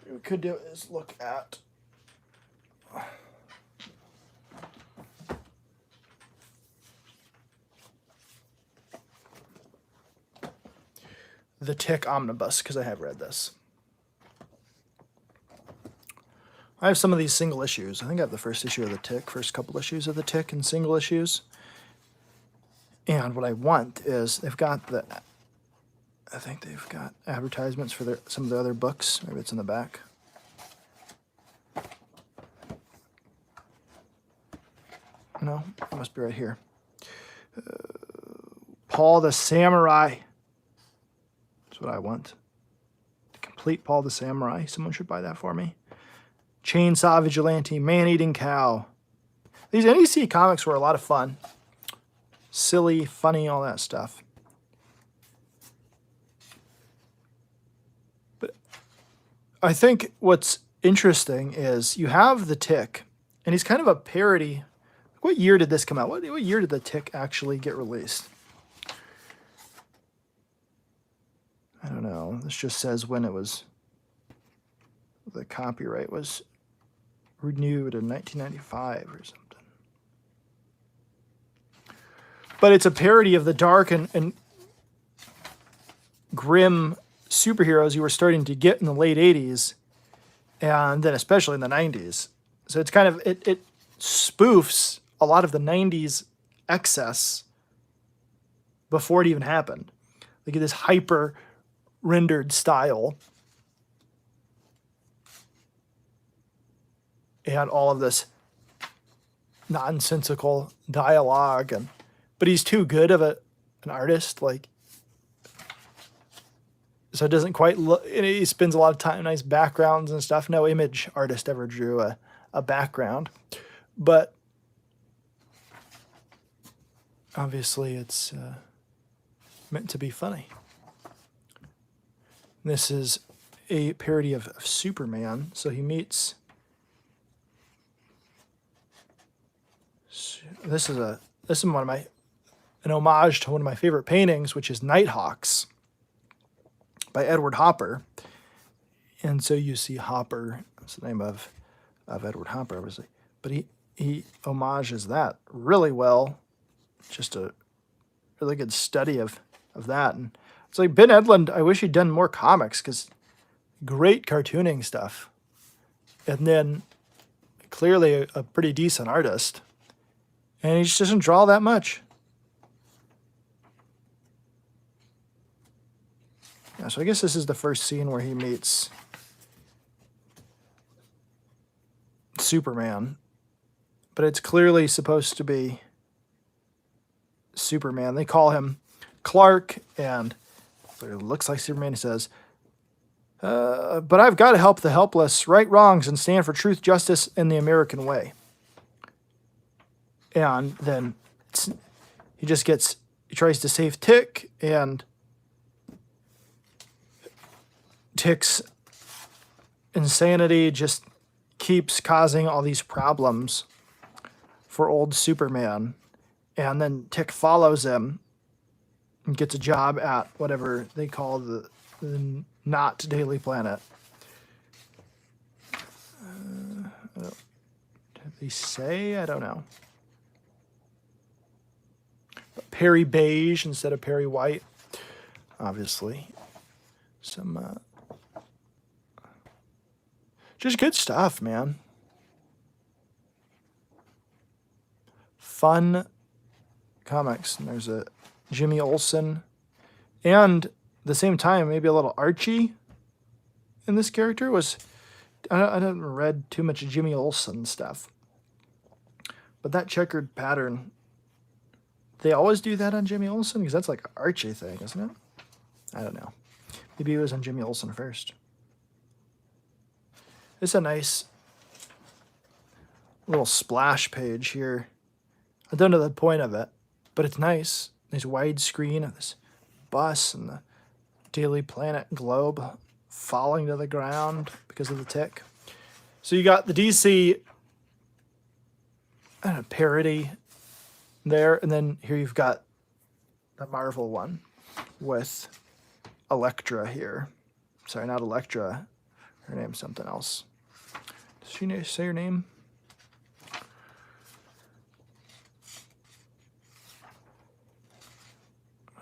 What we could do is look at The Tick Omnibus, because I have read this. I have some of these single issues. I think I have the first issue of The Tick, first couple issues of The Tick in single issues. And what I want is, I think they've got advertisements for some of the other books. Maybe it's in the back. No, it must be right here. Paul the Samurai. That's what I want. The complete Paul the Samurai. Someone should buy that for me. Chainsaw Vigilante, Man-Eating Cow. These NEC comics were a lot of fun. Silly, funny, all that stuff. But I think what's interesting is you have The Tick, and he's kind of a parody. What year did this come out? What year did The Tick actually get released? I don't know. This just says when the copyright was renewed in 1995 or something. But it's a parody of the dark and grim superheroes you were starting to get in the late 80s, and then especially in the 90s. So it's kind of, it spoofs a lot of the 90s excess before it even happened. Like this hyper rendered style and all of this nonsensical dialogue, but he's too good of an artist, like, so it doesn't quite look. He spends a lot of time on nice backgrounds and stuff. No image artist ever drew a background, but obviously it's meant to be funny. This is a parody of Superman. So he meets. This is an homage to one of my favorite paintings, which is Nighthawks by Edward Hopper. And so you see Hopper. That's the name of Edward Hopper, obviously. But he homages that really well. Just a really good study of that. And it's like Ben Edlund, I wish he'd done more comics, because great cartooning stuff. And then clearly a pretty decent artist. And he just doesn't draw that much. Yeah, so I guess this is the first scene where he meets Superman. But it's clearly supposed to be Superman. They call him Clark, and it looks like Superman. He says, but I've got to help the helpless, right wrongs, and stand for truth, justice, and the American way. And then he tries to save Tick, and Tick's insanity just keeps causing all these problems for old Superman. And then Tick follows him and gets a job at whatever they call the not Daily Planet. Did they say? I don't know. But Perry Beige instead of Perry White, obviously. Some just good stuff, man. Fun comics. And there's a Jimmy Olsen, and at the same time maybe a little Archie in this character. I haven't read too much Jimmy Olsen stuff, but that checkered pattern, they always do that on Jimmy Olsen, because that's like an Archie thing, isn't it? I don't know. Maybe it was on Jimmy Olsen first. It's a nice little splash page here. I don't know the point of it, but it's nice. Nice widescreen of this bus and the Daily Planet globe falling to the ground because of the Tick. So you got the DC parody there, and then here you've got the Marvel one with Elektra here. Sorry, not Elektra. Her name's something else. Does she say her name?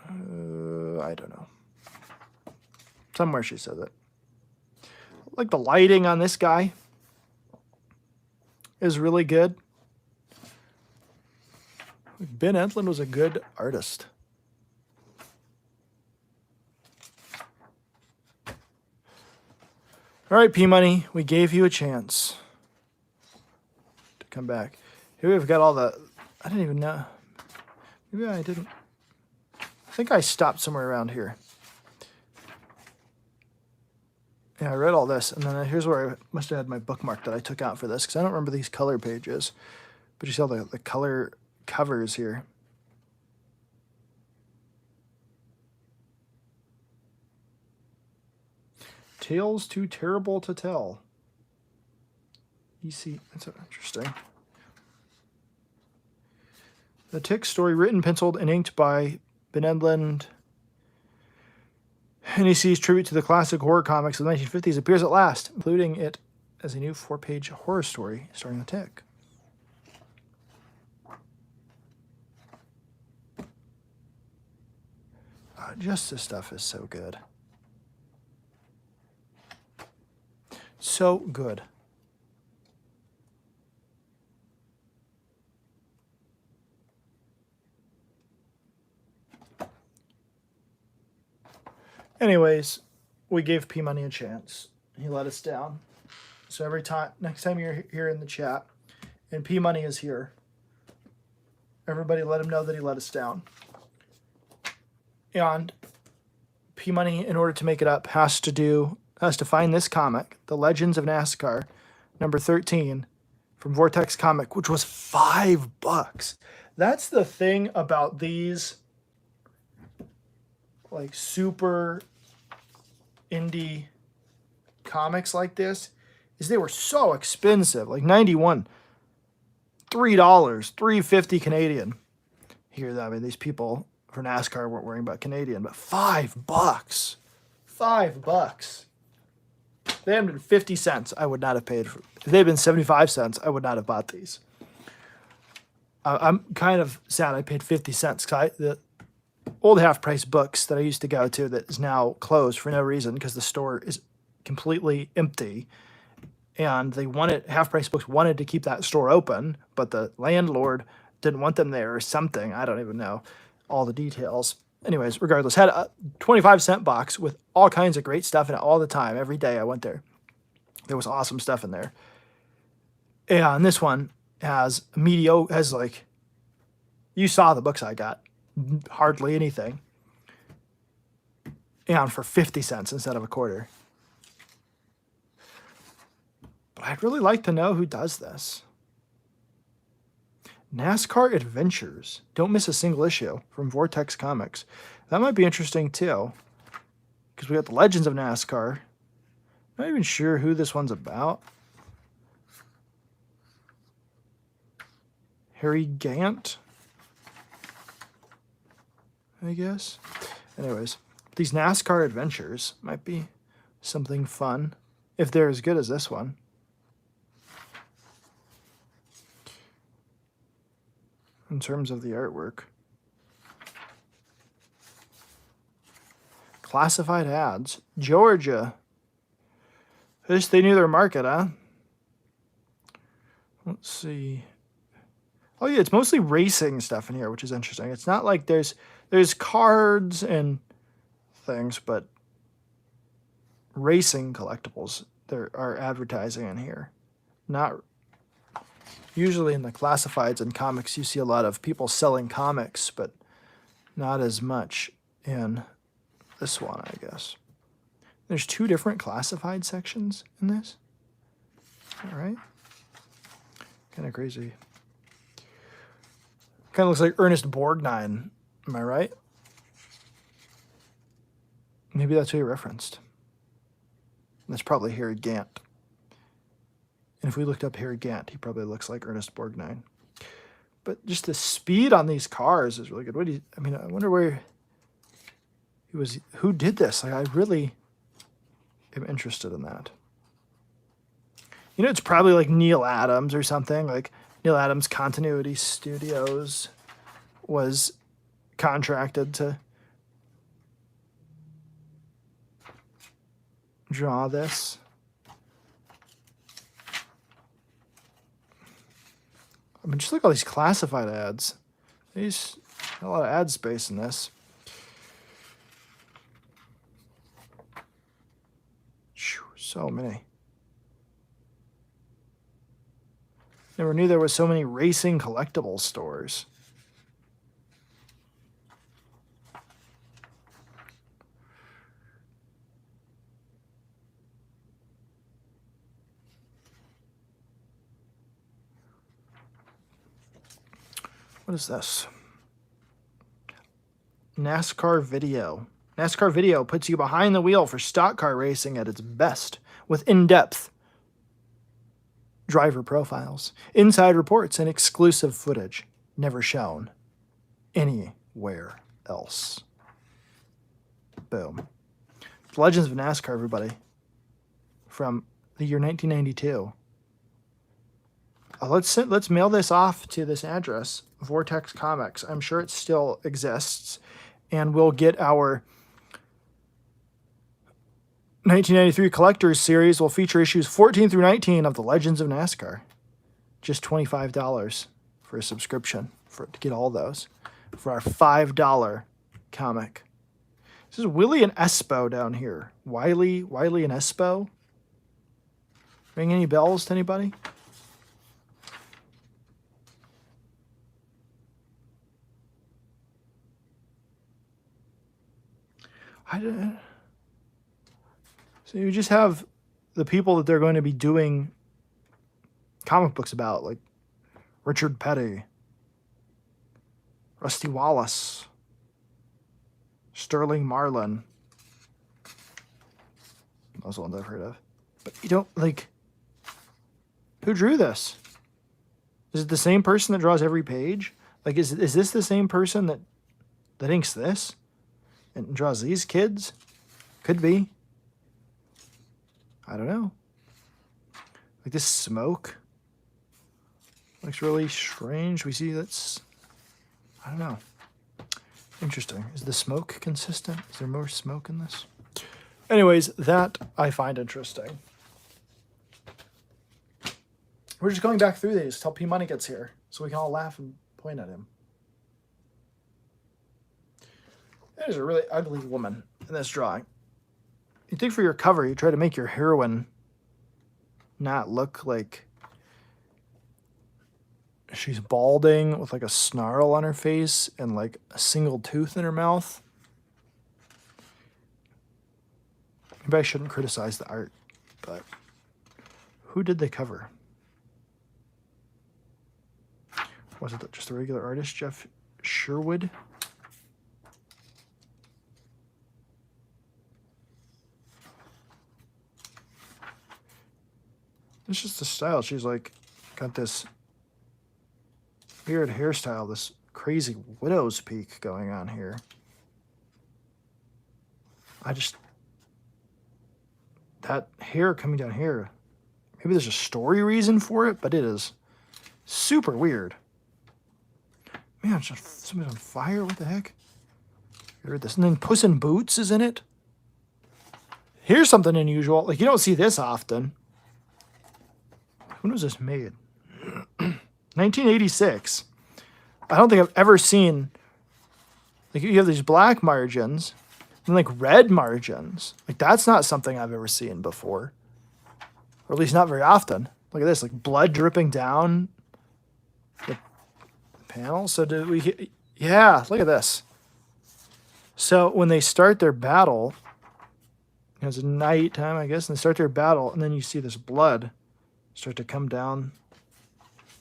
I don't know. Somewhere she said it. Like the lighting on this guy is really good. Ben Edlund was a good artist. All right, P-Money, we gave you a chance to come back. Here we've got all the... I didn't even know. Maybe I didn't... I think I stopped somewhere around here. Yeah, I read all this, and then here's where I must have had my bookmark that I took out for this, because I don't remember these color pages. But you see all the color covers here. Tales Too Terrible to Tell. EC, that's interesting. The Tick story written, penciled, and inked by Ben Edlund. NEC's tribute to the classic horror comics of the 1950s appears at last, including it as a new 4-page horror story starring the Tick. Just this stuff is so good. So good. Anyways, we gave P-Money a chance. He let us down. So next time you're here in the chat, and P-Money is here, Everybody let him know that he let us down. And P-Money, in order to make it up, has to find this comic, The Legends of NASCAR, number 13, from Vortex Comic, which was $5. That's the thing about these, like, super indie comics like this, is they were so expensive. Like 91, $3, $3.50 Canadian. Here, I mean, these people for NASCAR weren't worrying about Canadian, but $5. $5. If they had been 50 cents, I would not have paid for. If they had been 75 cents, I would not have bought these. I'm kind of sad I paid 50 cents because the old half-price books that I used to go to that is now closed for no reason because the store is completely empty, and they wanted, half-price books wanted to keep that store open, but the landlord didn't want them there or something. I don't even know all the details. Anyways, regardless, had a 25-cent box with all kinds of great stuff in it all the time. Every day I went there, there was awesome stuff in there. And this one has like, you saw the books I got, hardly anything, and for 50 cents instead of a quarter. But I'd really like to know who does this. NASCAR Adventures. Don't miss a single issue from Vortex Comics. That might be interesting too, because we got the Legends of NASCAR. Not even sure who this one's about. Harry Gant, I guess. Anyways, these NASCAR Adventures might be something fun if they're as good as this one. In terms of the artwork. Classified ads. Georgia. At least they knew their market, huh? Let's see. Oh yeah, it's mostly racing stuff in here, which is interesting. It's not like there's cards and things, but racing collectibles. There are advertising in here. Not usually in the classifieds and comics, you see a lot of people selling comics, but not as much in this one, I guess. There's 2 different classified sections in this. All right. Kind of crazy. Kind of looks like Ernest Borgnine. Am I right? Maybe that's who he referenced. That's probably Harry Gant. And if we looked up Harry Gant, he probably looks like Ernest Borgnine. But just the speed on these cars is really good. What do you, I mean, I wonder where he was. Who did this? Like, I really am interested in that. You know, it's probably like Neil Adams or something. Like Neil Adams Continuity Studios was contracted to draw this. I mean, just look at all these classified ads. There's a lot of ad space in this. So many. Never knew there was so many racing collectible stores. What is this? NASCAR Video. NASCAR Video puts you behind the wheel for stock car racing at its best, with in-depth driver profiles, inside reports, and exclusive footage never shown anywhere else. Boom. Legends of NASCAR, everybody, from the year 1992. Let's mail this off to this address, Vortex Comics. I'm sure it still exists, and we'll get our 1993 Collectors Series. Will feature issues 14 through 19 of the Legends of NASCAR. Just $25 for a subscription to get all those for our $5 comic. This is Willie and Espo down here. Wiley and Espo. Ring any bells to anybody? So you just have the people that they're going to be doing comic books about, like Richard Petty, Rusty Wallace, Sterling Marlin. Those ones I've heard of. But you don't, like, who drew this? Is it the same person that draws every page? Like, is this the same person that inks this and draws these kids? Could be. I don't know. Like, this smoke looks really strange. We see that's, I don't know. Interesting. Is the smoke consistent? Is there more smoke in this? Anyways, that I find interesting. We're just going back through these till P Money gets here, so we can all laugh and point at him. That is a really ugly woman in this drawing. You'd think for your cover, you try to make your heroine not look like she's balding with like a snarl on her face and like a single tooth in her mouth. Maybe I shouldn't criticize the art, but who did the cover? Was it just a regular artist, Jeff Sherwood? It's just the style. She's like got this weird hairstyle, this crazy widow's peak going on here. That hair coming down here, maybe there's a story reason for it, but it is super weird. Man, somebody's on fire. What the heck? You heard this. And then Puss in Boots is in it. Here's something unusual. Like, you don't see this often. When was this made? 1986. I don't think I've ever seen, like, you have these black margins and like red margins. Like, that's not something I've ever seen before. Or at least not very often. Look at this, like blood dripping down the panel. So did we, yeah, look at this. So when they start their battle, it's nighttime, I guess, and they start their battle, and then you see this blood start to come down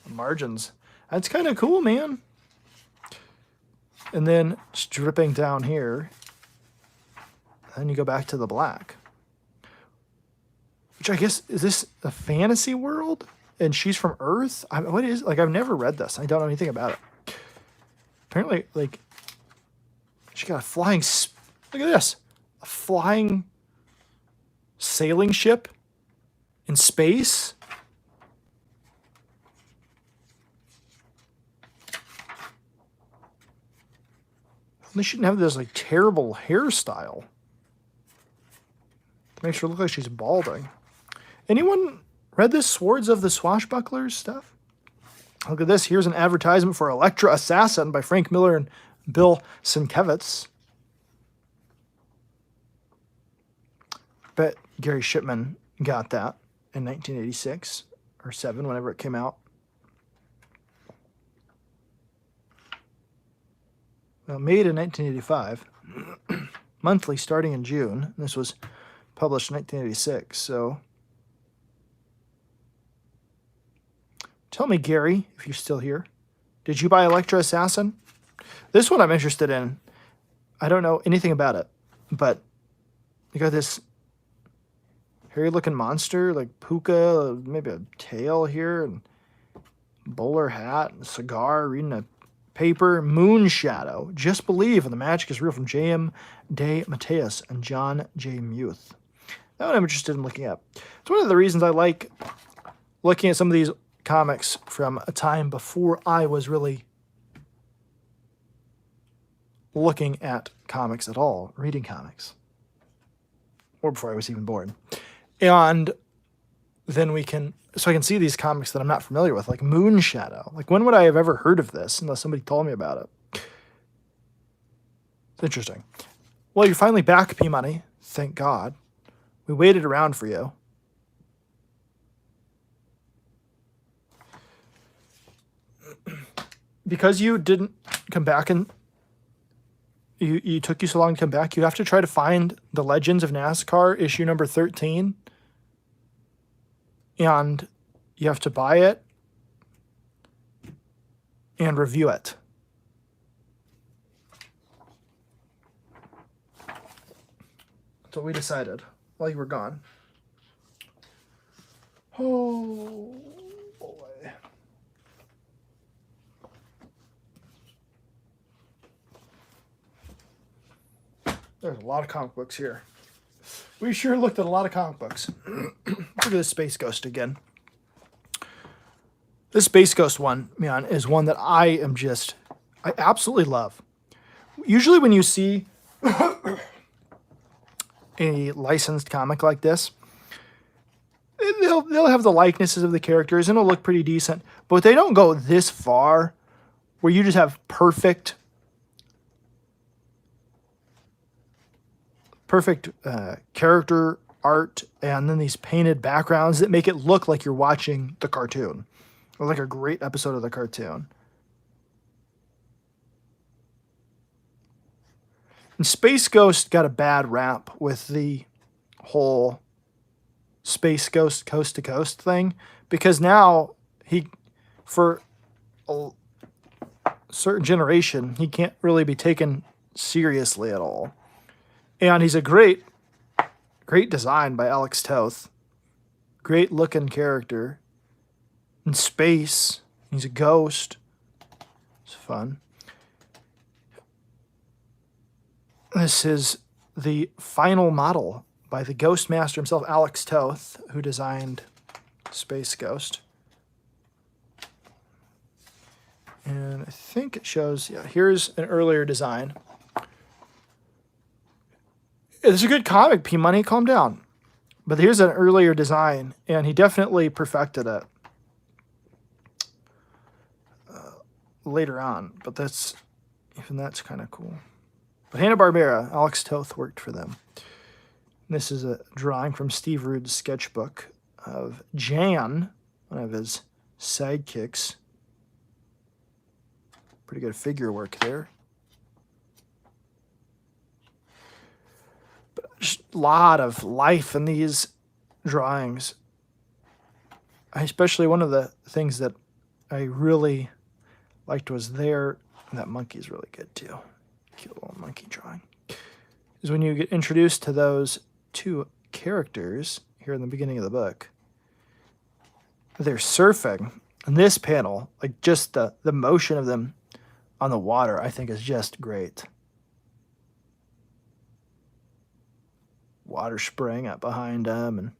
the margins. That's kind of cool, man. And then it's dripping down here. Then you go back to the black. Which I guess, is this a fantasy world? And she's from Earth? What is, like, I've never read this. I don't know anything about it. Apparently, like, she got a flying, look at this. A flying sailing ship in space. They shouldn't have this, like, terrible hairstyle. Makes her look like she's balding. Anyone read this Swords of the Swashbucklers stuff? Look at this. Here's an advertisement for Elektra Assassin by Frank Miller and Bill Sienkiewicz. Bet Gary Shipman got that in 1986 or 7, whenever it came out. Well, made in 1985. Monthly starting in June. This was published in 1986, so tell me, Gary, if you're still here, did you buy Elektra Assassin? This one I'm interested in. I don't know anything about it, but you got this hairy-looking monster, like puka, maybe a tail here, and bowler hat, and a cigar, reading a paper, Moon Shadow. Just believe, and the magic is real, from J.M. De Mateus and John J. Muth. That one I'm interested in looking at. It's one of the reasons I like looking at some of these comics from a time before I was really looking at comics at all, reading comics, or before I was even born. And then I can see these comics that I'm not familiar with, like Moon Shadow. Like, when would I have ever heard of this unless somebody told me about it? It's interesting. Well, you're finally back, P-Money. Thank God. We waited around for you. Because you didn't come back and you took you so long to come back. You have to try to find the Legends of NASCAR issue number 13. And you have to buy it and review it. That's what we decided while you were gone. Oh, boy. There's a lot of comic books here. We sure looked at a lot of comic books. Look at this Space Ghost again. This Space Ghost one, man, is one that I absolutely love. Usually when you see a licensed comic like this, they'll have the likenesses of the characters and it'll look pretty decent, but they don't go this far where you just have perfect character art and then these painted backgrounds that make it look like you're watching the cartoon or like a great episode of the cartoon. And Space Ghost got a bad rap with the whole Space Ghost Coast to Coast thing because now for a certain generation, he can't really be taken seriously at all. And he's a great design by Alex Toth. Great looking character. In space, he's a ghost. It's fun. This is the final model by the Ghost Master himself, Alex Toth, who designed Space Ghost. And I think it shows, yeah, here's an earlier design. It's a good comic, P-Money, calm down. But here's an earlier design, and he definitely perfected it later on. But that's kind of cool. But Hanna-Barbera, Alex Toth worked for them. This is a drawing from Steve Rude's sketchbook of Jan, one of his sidekicks. Pretty good figure work there. But a lot of life in these drawings. Especially one of the things that I really liked was there. That monkey's really good too. Cute little monkey drawing. Is when you get introduced to those two characters here in the beginning of the book. They're surfing. And this panel, like just the motion of them on the water, I think is just great. Water spraying up behind them, and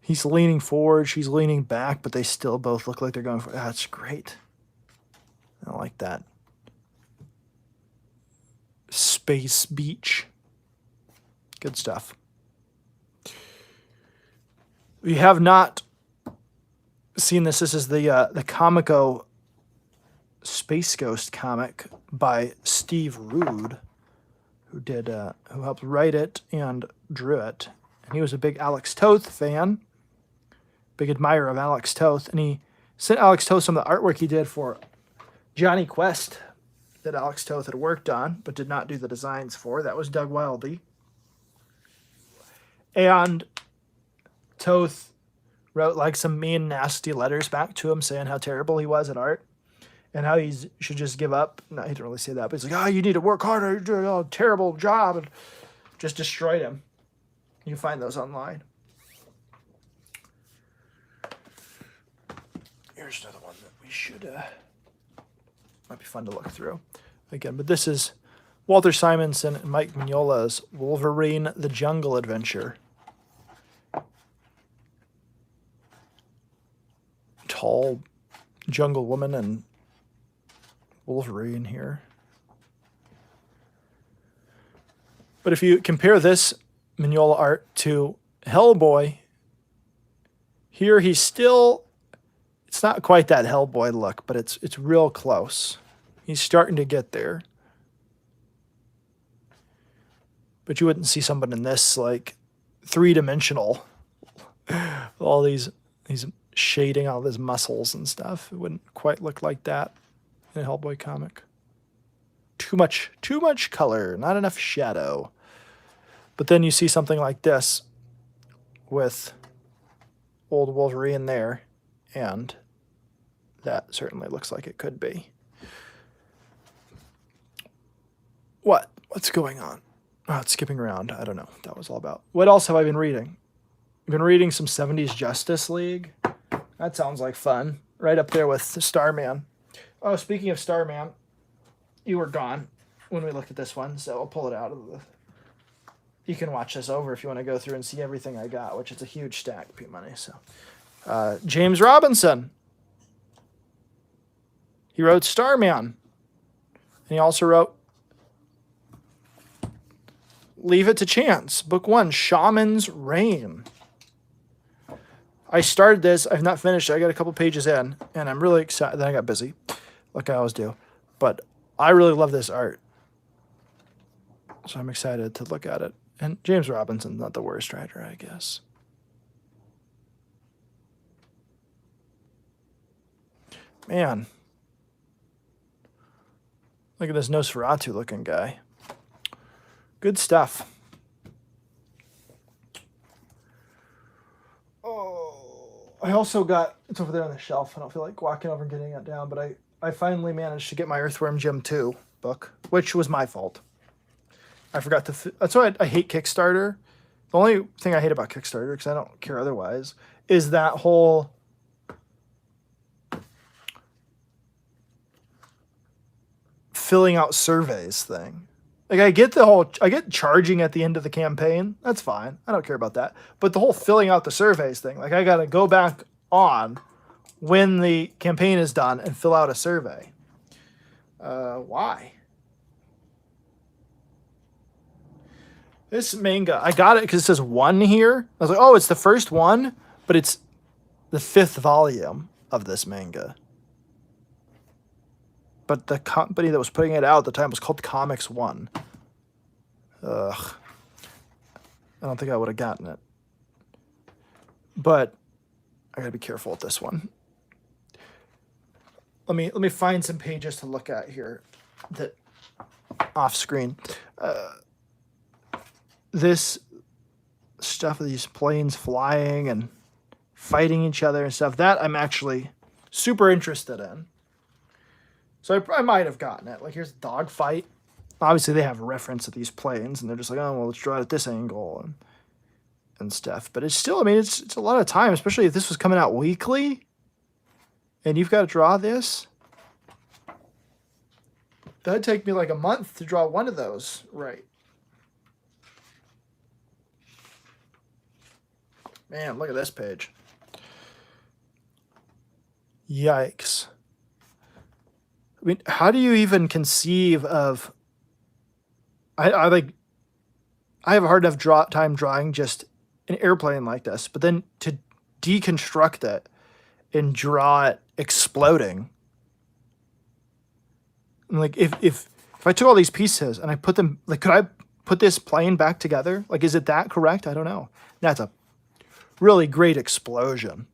he's leaning forward, she's leaning back, but they still both look like they're going for. That's great. I like that. Space beach. Good stuff. We have not seen this. This is the Comico Space Ghost comic by Steve Rude, who helped write it and drew it. And he was a big Alex Toth fan, big admirer of Alex Toth, and he sent Alex Toth some of the artwork he did for Johnny Quest that Alex Toth had worked on, but did not do the designs for. That was Doug Wildey. And Toth wrote like some mean, nasty letters back to him saying how terrible he was at art and how he should just give up. No, he didn't really say that, but he's like, oh, you need to work harder. You're doing a terrible job. And just destroyed him. You can find those online. Here's another one that we should, might be fun to look through again. But this is Walter Simonson and Mike Magnola's Wolverine, the Jungle Adventure. Tall jungle woman and Wolverine here. But if you compare this Mignola art to Hellboy, here he's still, it's not quite that Hellboy look, but it's real close. He's starting to get there. But you wouldn't see someone in this like three-dimensional. All these shading, all these muscles and stuff. It wouldn't quite look like that in a Hellboy comic. too much color, not enough shadow. But then you see something like this with old Wolverine there, and that certainly looks like it could be. What's going on? Oh, it's skipping around. I don't know what that was all about. What else have I been reading? I've been reading some 70s Justice League. That sounds like fun. Right up there with Starman. Oh, speaking of Starman, you were gone when we looked at this one, so I'll pull it out of the... You can watch this over if you want to go through and see everything I got, which is a huge stack, P-Money. So, James Robinson. He wrote Starman. And he also wrote Leave It to Chance, Book 1, Shaman's Reign. I started this. I've not finished. I got a couple pages in, and I'm really excited. Then I got busy, like I always do. But I really love this art. So I'm excited to look at it. And James Robinson's not the worst writer, I guess. Man. Look at this Nosferatu-looking guy. Good stuff. Oh, I also got, it's over there on the shelf. I don't feel like walking over and getting it down, but I finally managed to get my Earthworm Jim 2 book, which was my fault. I forgot to... That's why I hate Kickstarter. The only thing I hate about Kickstarter, because I don't care otherwise, is that whole... filling out surveys thing. Like, I get charging at the end of the campaign. That's fine. I don't care about that. But the whole filling out the surveys thing, like, I got to go back on when the campaign is done and fill out a survey. Why? This manga, I got it because it says 1 here. I was like, oh, it's the first one, but it's the 5th volume of this manga. But the company that was putting it out at the time was called Comics One. Ugh. I don't think I would have gotten it. But I gotta be careful with this one. Let me find some pages to look at here that off screen. This stuff of these planes flying and fighting each other and stuff, that I'm actually super interested in. So I might have gotten it. Like, here's a dogfight. Obviously, they have a reference to these planes, and they're just like, oh, well, let's draw it at this angle and stuff. But it's still, I mean, it's a lot of time, especially if this was coming out weekly, and you've got to draw this. That'd take me like a month to draw one of those, right? Man, look at this page. Yikes. I mean, how do you even conceive of... I have a hard enough time drawing just an airplane like this, but then to deconstruct it and draw it exploding. And like, if I took all these pieces and I put them... Like, could I put this plane back together? Like, is it that correct? I don't know. That's a really great explosion.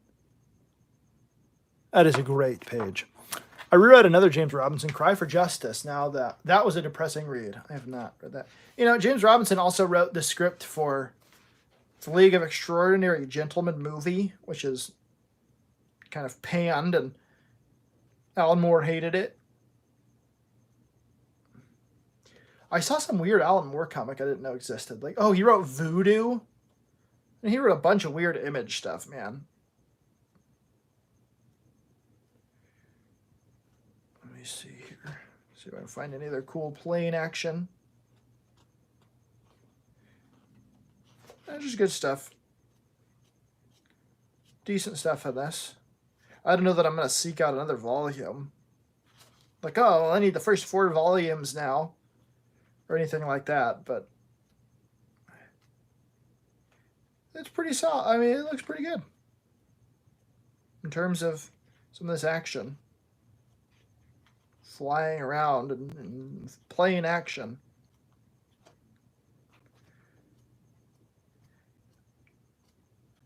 That is a great page. I reread another James Robinson, Cry for Justice. Now that was a depressing read. I have not read that. You know, James Robinson also wrote the script for the League of Extraordinary Gentlemen movie, which is kind of panned, and Alan Moore hated it. I saw some weird Alan Moore comic I didn't know existed. Like, oh, he wrote Voodoo? And he wrote a bunch of weird Image stuff, man. Let me see here. See if I can find any other cool plane action. Just good stuff. Decent stuff in this. I don't know that I'm going to seek out another volume. Like, oh, well, I need the first 4 volumes now. Or anything like that, but... It's pretty solid. I mean, it looks pretty good. In terms of some of this action. Flying around and playing action.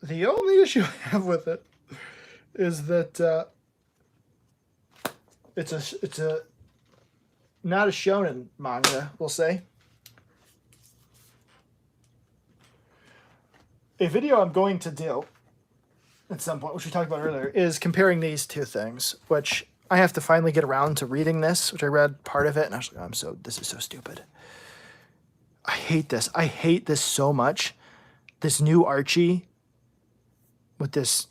The only issue I have with it is that it's a not a shonen manga, we'll say. A video I'm going to do at some point, which we talked about earlier, is comparing these two things, which I have to finally get around to reading this, which I read part of it, and I was like, this is so stupid. I hate this. I hate this so much. This new Archie with this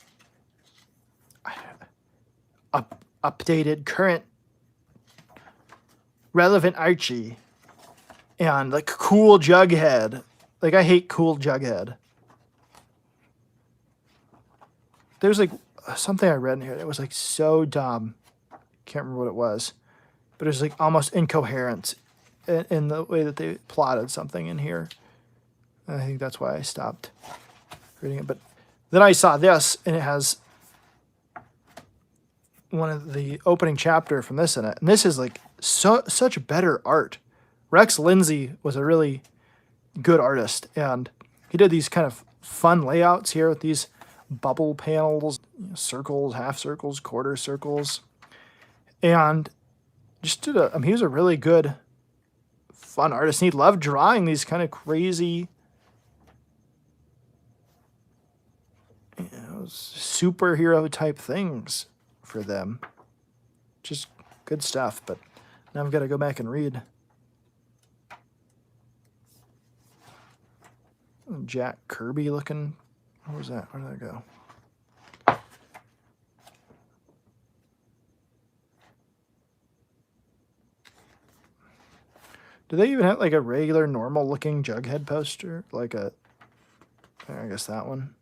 updated, current, relevant Archie and like cool Jughead. Like, I hate cool Jughead. There's like something I read in here that was like so dumb. Can't remember what it was, but it was like almost incoherent in the way that they plotted something in here. And I think that's why I stopped reading it. But then I saw this, and it has one of the opening chapter from this in it. And this is like such better art. Rex Lindsay was a really good artist, and he did these kind of fun layouts here with these bubble panels, circles, half circles, quarter circles, and just did he was a really good, fun artist. And he loved drawing these kind of crazy, superhero type things for them. Just good stuff. But now I've got to go back and read Jack Kirby looking. What was that? Where did that go? Do they even have like a regular, normal looking Jughead poster? Like I guess that one.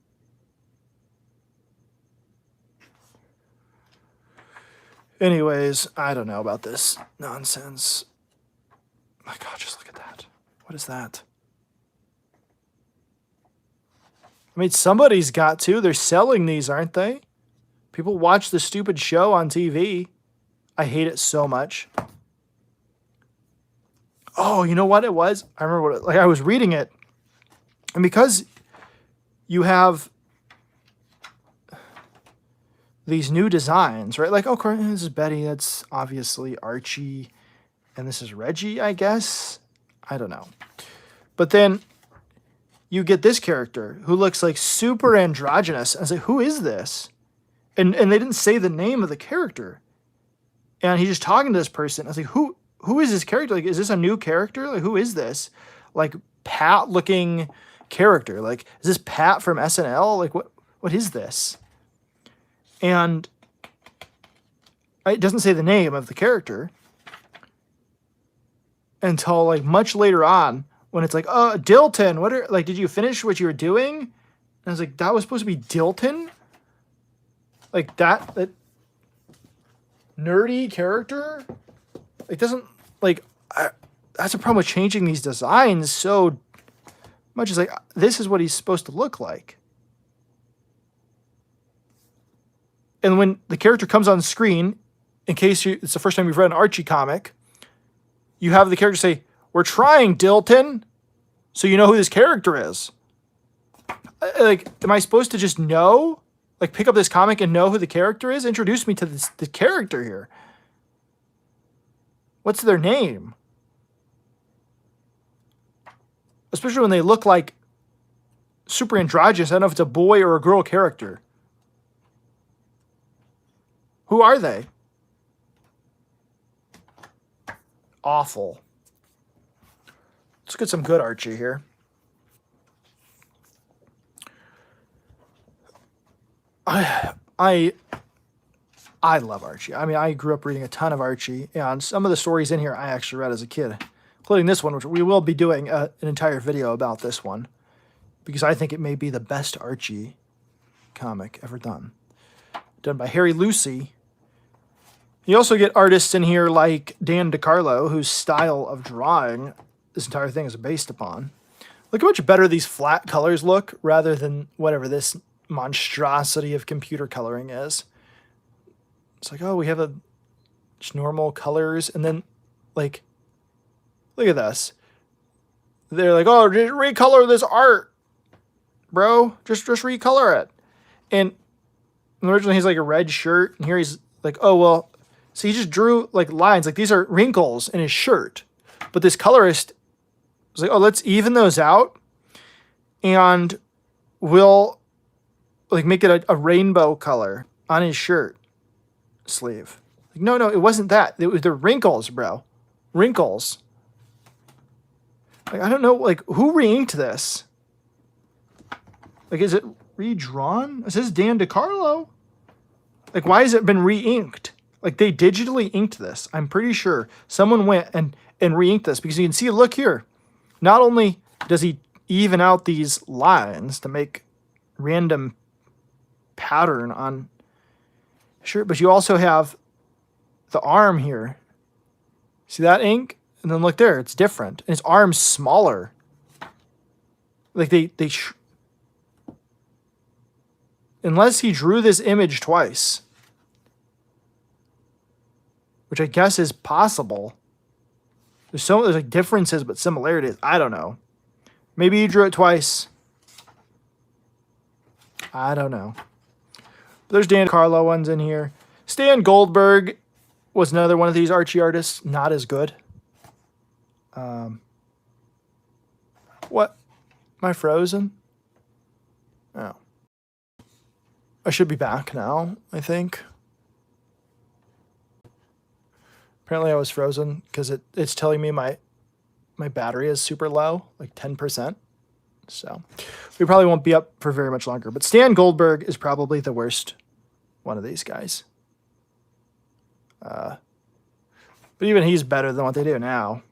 Anyways, I don't know about this nonsense. My God, just look at that. What is that? I mean, somebody's got to. They're selling these, aren't they? People watch the stupid show on TV. I hate it so much. Oh, you know what it was? I remember what I was reading it. And because you have these new designs, right? Like, oh, this is Betty. That's obviously Archie. And this is Reggie, I guess. I don't know. But then you get this character who looks like super androgynous. I was like, who is this? And they didn't say the name of the character. And he's just talking to this person. I was like, who is this character? Like, is this a new character? Like, who is this? Like, Pat-looking character. Like, is this Pat from SNL? Like, what is this? And it doesn't say the name of the character until, like, much later on when it's like, oh, Dilton, did you finish what you were doing? And I was like, that was supposed to be Dilton? Like, that nerdy character? It doesn't, that's a problem with changing these designs so much. As like, this is what he's supposed to look like. And when the character comes on screen, in case it's the first time you've read an Archie comic, you have the character say, we're trying, Dilton, so you know who this character is. Like, am I supposed to just know? Like, pick up this comic and know who the character is? Introduce me to the character here. What's their name? Especially when they look like super androgynous. I don't know if it's a boy or a girl character. Who are they? Awful. Let's get some good Archie here. I love Archie. I mean, I grew up reading a ton of Archie, and some of the stories in here I actually read as a kid, including this one, which we will be doing an entire video about this one, because I think it may be the best Archie comic ever done. Done by Harry Lucy. You also get artists in here like Dan DeCarlo, whose style of drawing this entire thing is based upon. Look how much better these flat colors look rather than whatever this monstrosity of computer coloring is. It's like, oh, we have just normal colors, and then, like, look at this. They're like, oh, just recolor this art, bro. Just recolor it. And originally he's like a red shirt, and here he's like, oh, well, So he just drew like lines. Like these are wrinkles in his shirt. But this colorist was like, oh, let's even those out. And we'll like make it a rainbow color on his shirt sleeve. Like, no, it wasn't that. It was the wrinkles, bro. Wrinkles. Like, I don't know, like, who re-inked this? Like, is it redrawn? It says Dan DeCarlo. Like, why has it been re-inked? Like, they digitally inked this. I'm pretty sure someone went and re-inked this because you can see, look here. Not only does he even out these lines to make random pattern on shirt, but you also have the arm here. See that ink? And then look there, it's different. And his arm's smaller. Like unless he drew this image twice, which I guess is possible. There's like differences but similarities. I don't know. Maybe he drew it twice. I don't know. But there's Dan Carlo ones in here. Stan Goldberg was another one of these Archie artists. Not as good. What? Am I frozen? Oh. I should be back now, I think. Apparently I was frozen because it's telling me my battery is super low, like 10%. So we probably won't be up for very much longer. But Stan Goldberg is probably the worst one of these guys. But even he's better than what they do now.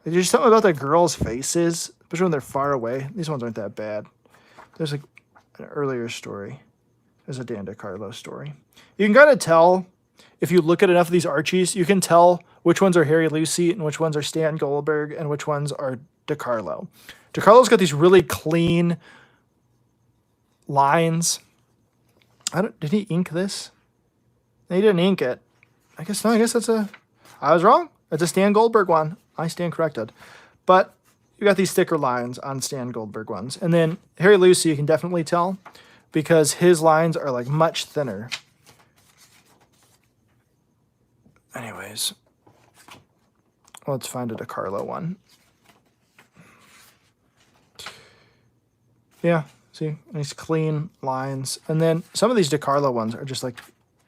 There's just something about the girls' faces, especially when they're far away. These ones aren't that bad. There's like an earlier story. There's a Dan DeCarlo story. You can kind of tell, if you look at enough of these Archies, you can tell which ones are Harry Lucy and which ones are Stan Goldberg and which ones are DeCarlo. DeCarlo's got these really clean lines. Did he ink this? No, he didn't ink it. I guess that's I was wrong. It's a Stan Goldberg one. I stand corrected. But you got these thicker lines on Stan Goldberg ones. And then Harry Lucy, you can definitely tell because his lines are like much thinner. Anyways, let's find a DeCarlo one. Yeah, see, nice clean lines. And then some of these DeCarlo ones are just like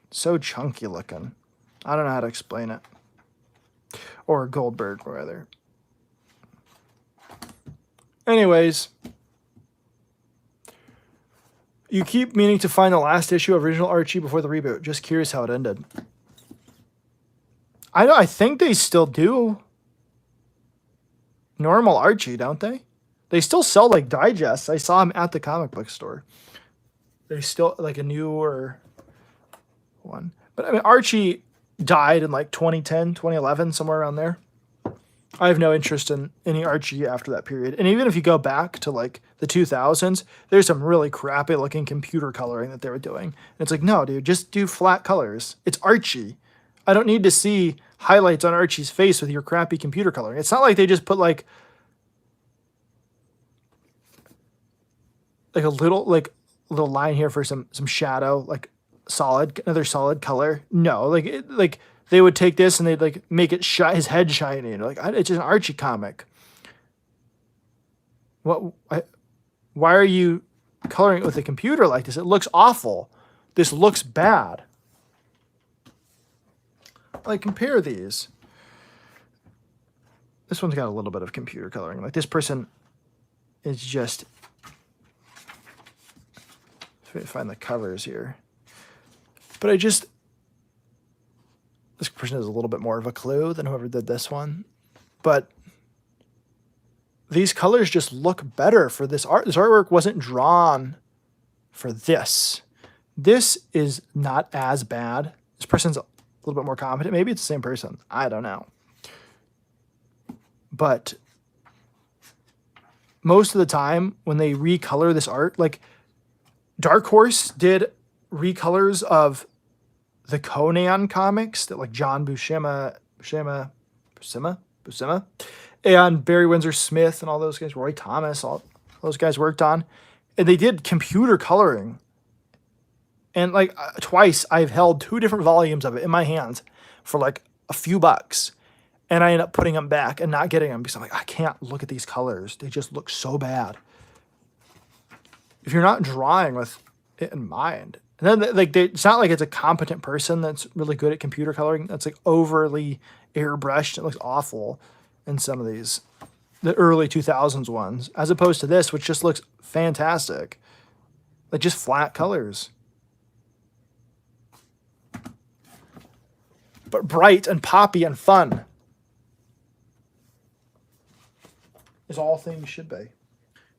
so chunky looking. I don't know how to explain it. Or Goldberg, rather. Anyways, you keep meaning to find the last issue of original Archie before the reboot. Just curious how it ended. I think they still do normal Archie, don't they? They still sell like digests. I saw them at the comic book store. They still like a newer one. But I mean, Archie died in like 2010, 2011, somewhere around there. I have no interest in any Archie after that period. And even if you go back to like the 2000s, there's some really crappy looking computer coloring that they were doing. And it's like, no, dude, just do flat colors. It's Archie. I don't need to see highlights on Archie's face with your crappy computer coloring. It's not like they just put like a little line here for some shadow, like another solid color. No, like they would take this and they'd like make it his head shiny. Like it's just an Archie comic. Why are you coloring it with a computer like this? It looks awful. This looks bad. Like compare these. This one's got a little bit of computer coloring. Like this person is just. Find the covers here. But this person has a little bit more of a clue than whoever did this one. But these colors just look better for this art. This artwork wasn't drawn for this. This is not as bad. This person's a little bit more competent. Maybe it's the same person. I don't know. But most of the time when they recolor this art, like Dark Horse did recolors of the Conan comics that like John Buscema, and Barry Windsor Smith and all those guys, Roy Thomas, all those guys worked on. And they did computer coloring And like twice I've held 2 different volumes of it in my hands for like a few bucks. And I end up putting them back and not getting them because I'm like, I can't look at these colors. They just look so bad. If you're not drawing with it in mind. And then like it's not like it's a competent person that's really good at computer coloring. That's like overly airbrushed. It looks awful in some of these, the early 2000s ones, as opposed to this, which just looks fantastic. Like just flat colors. But bright and poppy and fun. Is all things should be.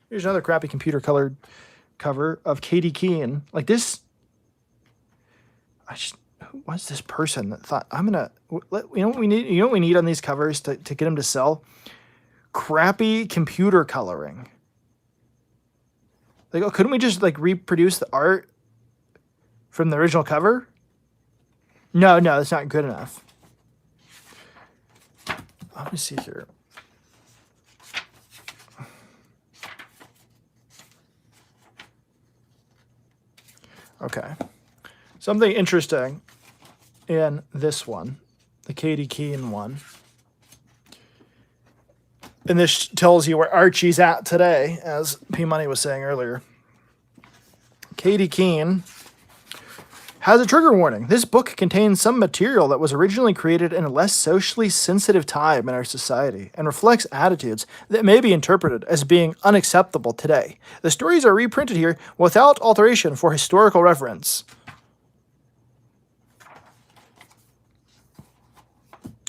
Here's another crappy computer colored cover of Katie Keene. Like this, who was this person that thought I'm gonna, you know what we need? You know what we need on these covers to get them to sell? Crappy computer coloring. Like, oh, couldn't we just like reproduce the art from the original cover? No, that's not good enough. Let me see here. Okay. Something interesting in this one, the Katie Keene one. And this tells you where Archie's at today, as P Money was saying earlier. Katie Keene has a trigger warning. This book contains some material that was originally created in a less socially sensitive time in our society and reflects attitudes that may be interpreted as being unacceptable today. The stories are reprinted here without alteration for historical reference.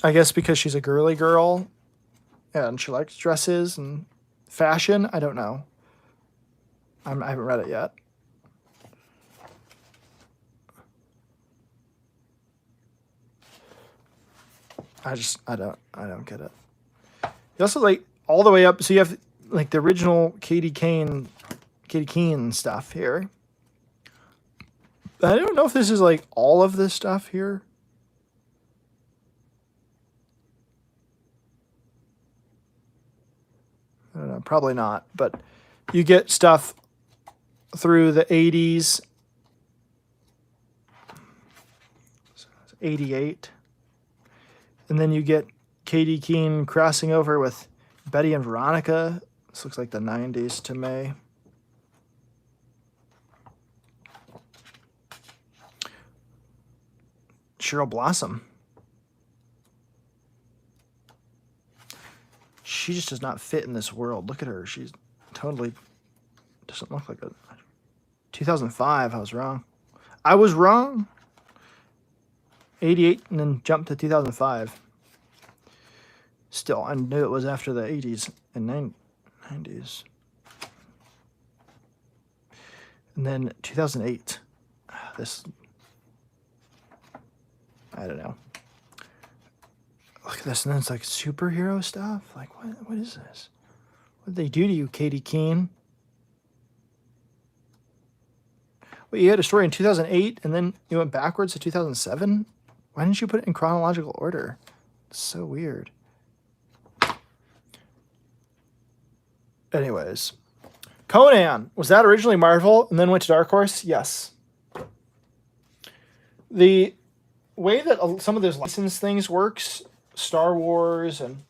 I guess because she's a girly girl and she likes dresses and fashion. I don't know. I haven't read it yet. I don't get it. You also like all the way up. So you have like the original Katie Keene stuff here. I don't know if this is like all of this stuff here. I don't know, probably not, but you get stuff through the 80s. So it's 88. And then you get Katie Keene crossing over with Betty and Veronica. This looks like the 90s to me. Cheryl Blossom. She just does not fit in this world. Look at her. She's totally doesn't look like a... 2005, I was wrong. I was wrong. 88 and then jumped to 2005. Still, I knew it was after the 80s and 90s. And then 2008. This, I don't know. Look at this, and then it's like superhero stuff. Like, what is this? What did they do to you, Katie Keene? Wait, you had a story in 2008, and then you went backwards to 2007? Why didn't you put it in chronological order? It's so weird. Anyways. Conan. Was that originally Marvel and then went to Dark Horse? Yes. The way that some of those license things works, Star Wars and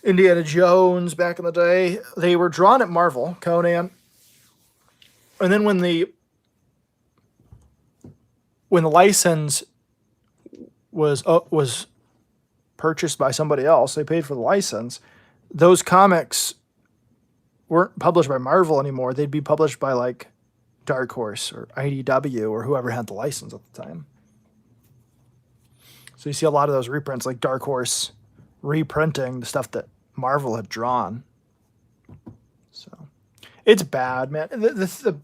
Indiana Jones back in the day, they were drawn at Marvel, Conan. And then when the license was purchased by somebody else, they paid for the license, those comics weren't published by Marvel anymore. They'd be published by like Dark Horse or IDW or whoever had the license at the time. So you see a lot of those reprints, like Dark Horse reprinting the stuff that Marvel had drawn. So it's bad, man. The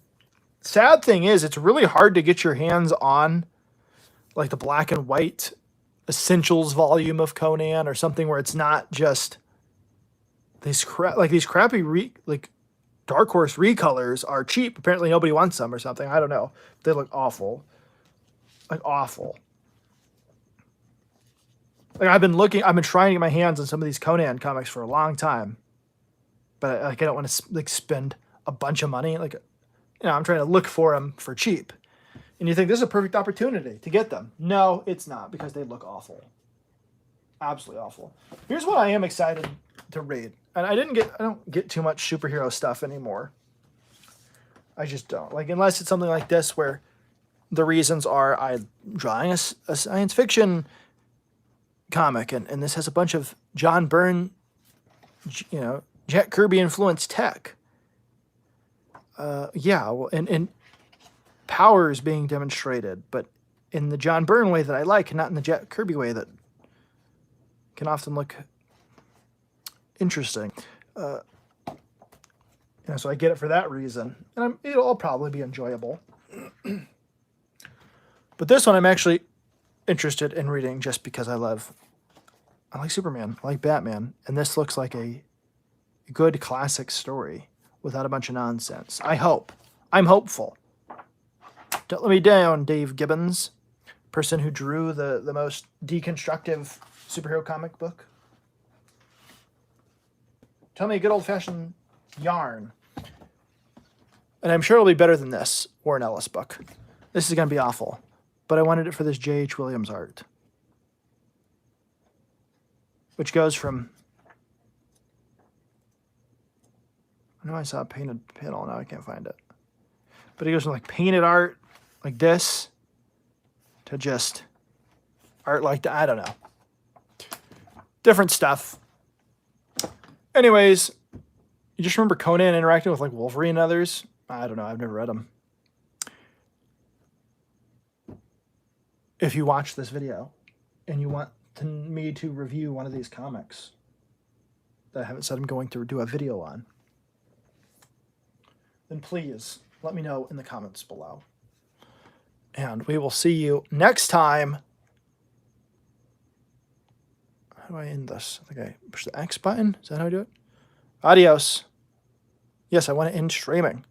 sad thing is it's really hard to get your hands on like the black and white essentials volume of Conan or something where it's not just these crappy Dark Horse recolors are cheap. Apparently nobody wants them or something. I don't know. They look awful. Like awful. Like I've been trying to get my hands on some of these Conan comics for a long time. But I don't want to like spend a bunch of money. Like, I'm trying to look for them for cheap. And you think this is a perfect opportunity to get them. No, it's not, because they look awful. Absolutely awful. Here's what I am excited to read. And I don't get too much superhero stuff anymore. I just don't. Like, unless it's something like this where the reasons are I'm drawing a science fiction comic, and this has a bunch of John Byrne, Jack Kirby influenced tech. And powers being demonstrated, but in the John Byrne way that I like, and not in the Jack Kirby way that can often look interesting. So I get it for that reason, and it'll probably be enjoyable. But this one I'm actually interested in reading just because I like Superman, I like Batman, and this looks like a good classic story without a bunch of nonsense. I hope. I'm hopeful. Don't let me down, Dave Gibbons, person who drew the most deconstructive superhero comic book. Tell me a good old-fashioned yarn. And I'm sure it'll be better than this, Warren Ellis book. This is going to be awful. But I wanted it for this J.H. Williams art, which goes from... I know I saw a painted panel, now I can't find it. But it goes from like painted art like this to just art like that. I don't know. Different stuff. Anyways, you just remember Conan interacting with like Wolverine and others? I don't know. I've never read them. If you watch this video and you want me to review one of these comics that I haven't said I'm going to do a video on, then please let me know in the comments below. And we will see you next time. How do I end this? I think I push the X button. Is that how I do it? Adios. Yes, I want to end streaming.